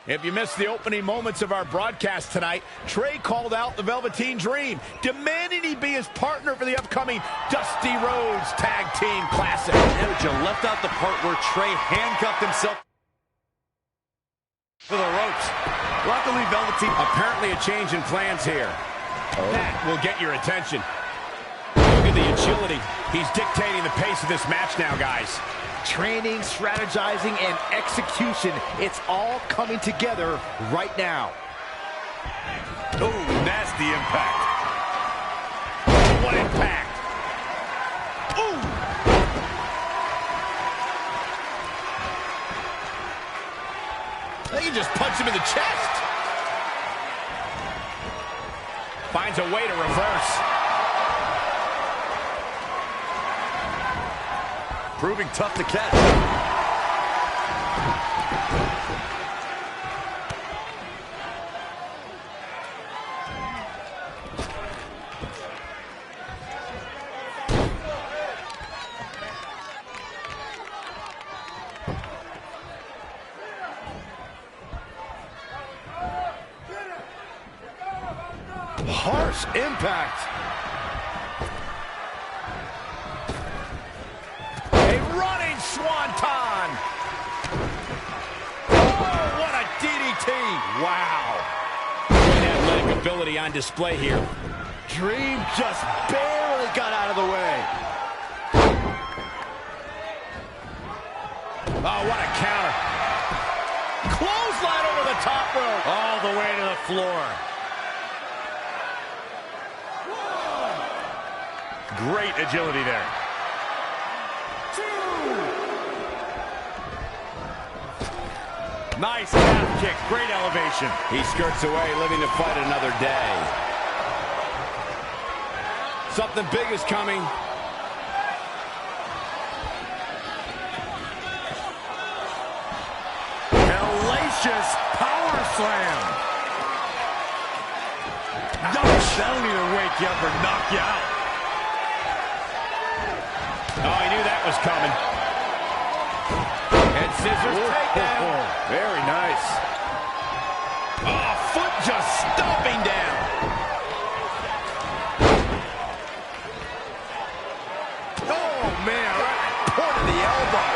Speaker 17: If you missed the opening moments of our broadcast tonight, Trey called out the Velveteen Dream, demanding he be his partner for the upcoming Dusty Rhodes Tag Team Classic.
Speaker 19: Yeah, but you you left out the part where Trey handcuffed himself to the ropes. Luckily, Velveteen...
Speaker 17: Apparently a change in plans here. That will get your attention. Look at the agility. He's dictating the pace of this match now, guys.
Speaker 20: Training, strategizing, and execution. It's all coming together right now.
Speaker 19: Oh, nasty impact.
Speaker 17: Oh, what impact.
Speaker 19: Ooh.
Speaker 17: They can just punch him in the chest. Finds a way to reverse.
Speaker 19: Proving tough to catch. Harsh impact.
Speaker 17: A running swanton. Oh, what a DDT. Wow. Great athletic ability on display here.
Speaker 20: Dream just barely got out of the way.
Speaker 17: Oh, what a counter. Clothesline over the top rope.
Speaker 19: All the way to the floor. Great agility there. Nice calf kick. Great elevation.
Speaker 17: He skirts away, living to fight another day. Something big is coming.
Speaker 19: Hellacious power slam. That'll either wake you up or knock you out.
Speaker 17: Oh, he knew that was coming. And scissors takedown.
Speaker 19: Very nice.
Speaker 17: Oh, foot just stomping down.
Speaker 19: Oh, man, right point of the elbow.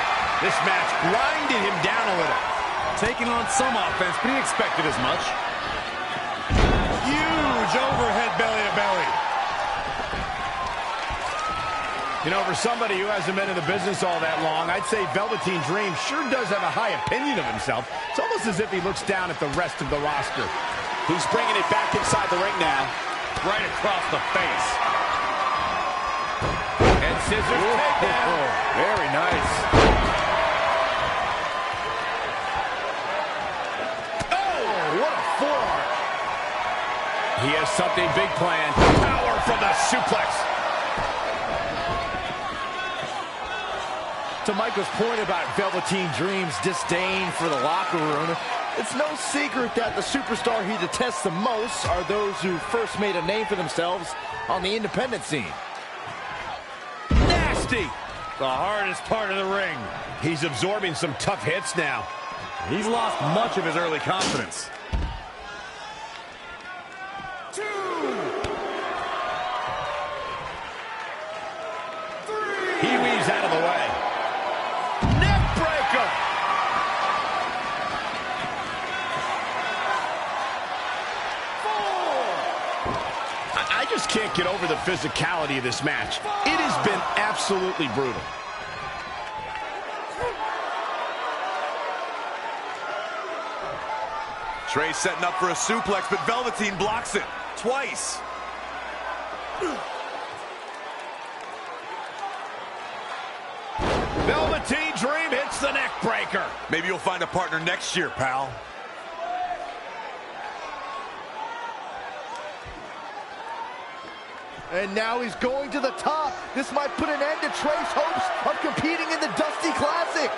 Speaker 17: This match grinded him down a little.
Speaker 19: Taking on some offense, but he expected as much. Huge overhead belly-to-belly.
Speaker 17: You know, for somebody who hasn't been in the business all that long, I'd say Velveteen Dream sure does have a high opinion of himself. It's almost as if he looks down at the rest of the roster. He's bringing it back inside the ring now.
Speaker 19: Right across the face.
Speaker 17: And scissors takedown.
Speaker 19: Very nice.
Speaker 17: Oh, what a forearm. He has something big planned. Power from the suplex.
Speaker 20: To Michael's point about Velveteen Dream's disdain for the locker room, it's no secret that the superstar he detests the most are those who first made a name for themselves on the independent scene.
Speaker 17: Nasty! The hardest part of the ring. He's absorbing some tough hits now.
Speaker 19: He's lost much of his early confidence.
Speaker 17: He weaves out of the way. Neck breaker! I just can't get over the physicality of this match. It has been absolutely brutal.
Speaker 19: Trey setting up for a suplex, but Velveteen blocks it twice.
Speaker 17: Velveteen Dream hits the neck breaker.
Speaker 19: Maybe you'll find a partner next year, pal.
Speaker 20: And now he's going to the top. This might put an end to Trey's hopes of competing in the Dusty Classic.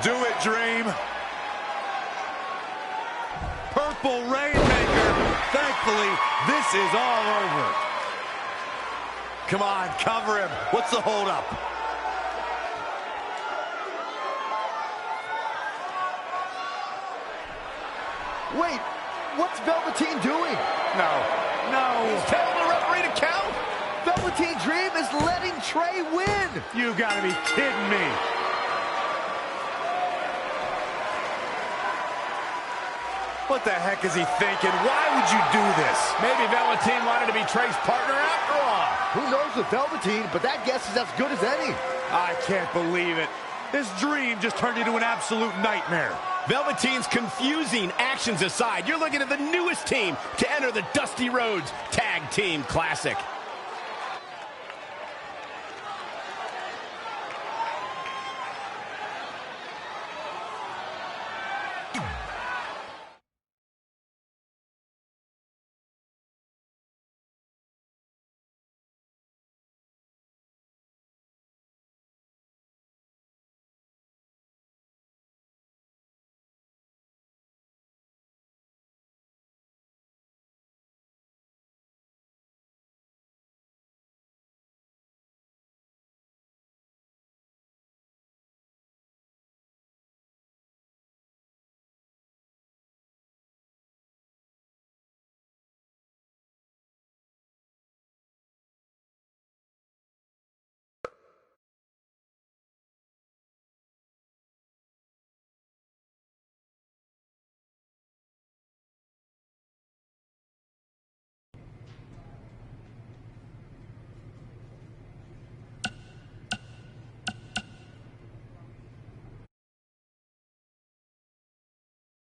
Speaker 19: Do it, Dream. Purple Rainmaker. Thankfully, this is all over. Come on, cover him. What's the holdup?
Speaker 20: Wait, what's Velveteen doing?
Speaker 19: No.
Speaker 17: He's telling the referee to count.
Speaker 20: Velveteen Dream is letting Trey win.
Speaker 17: You gotta be kidding me. What the heck is he thinking? Why would you do this? Maybe Velveteen wanted to be Trey's partner after all.
Speaker 20: Who knows with Velveteen, but that guess is as good as any.
Speaker 17: I can't believe it. This dream just turned into an absolute nightmare.
Speaker 7: Velveteen's confusing actions aside, you're looking at the newest team to enter the Dusty Rhodes Tag Team Classic.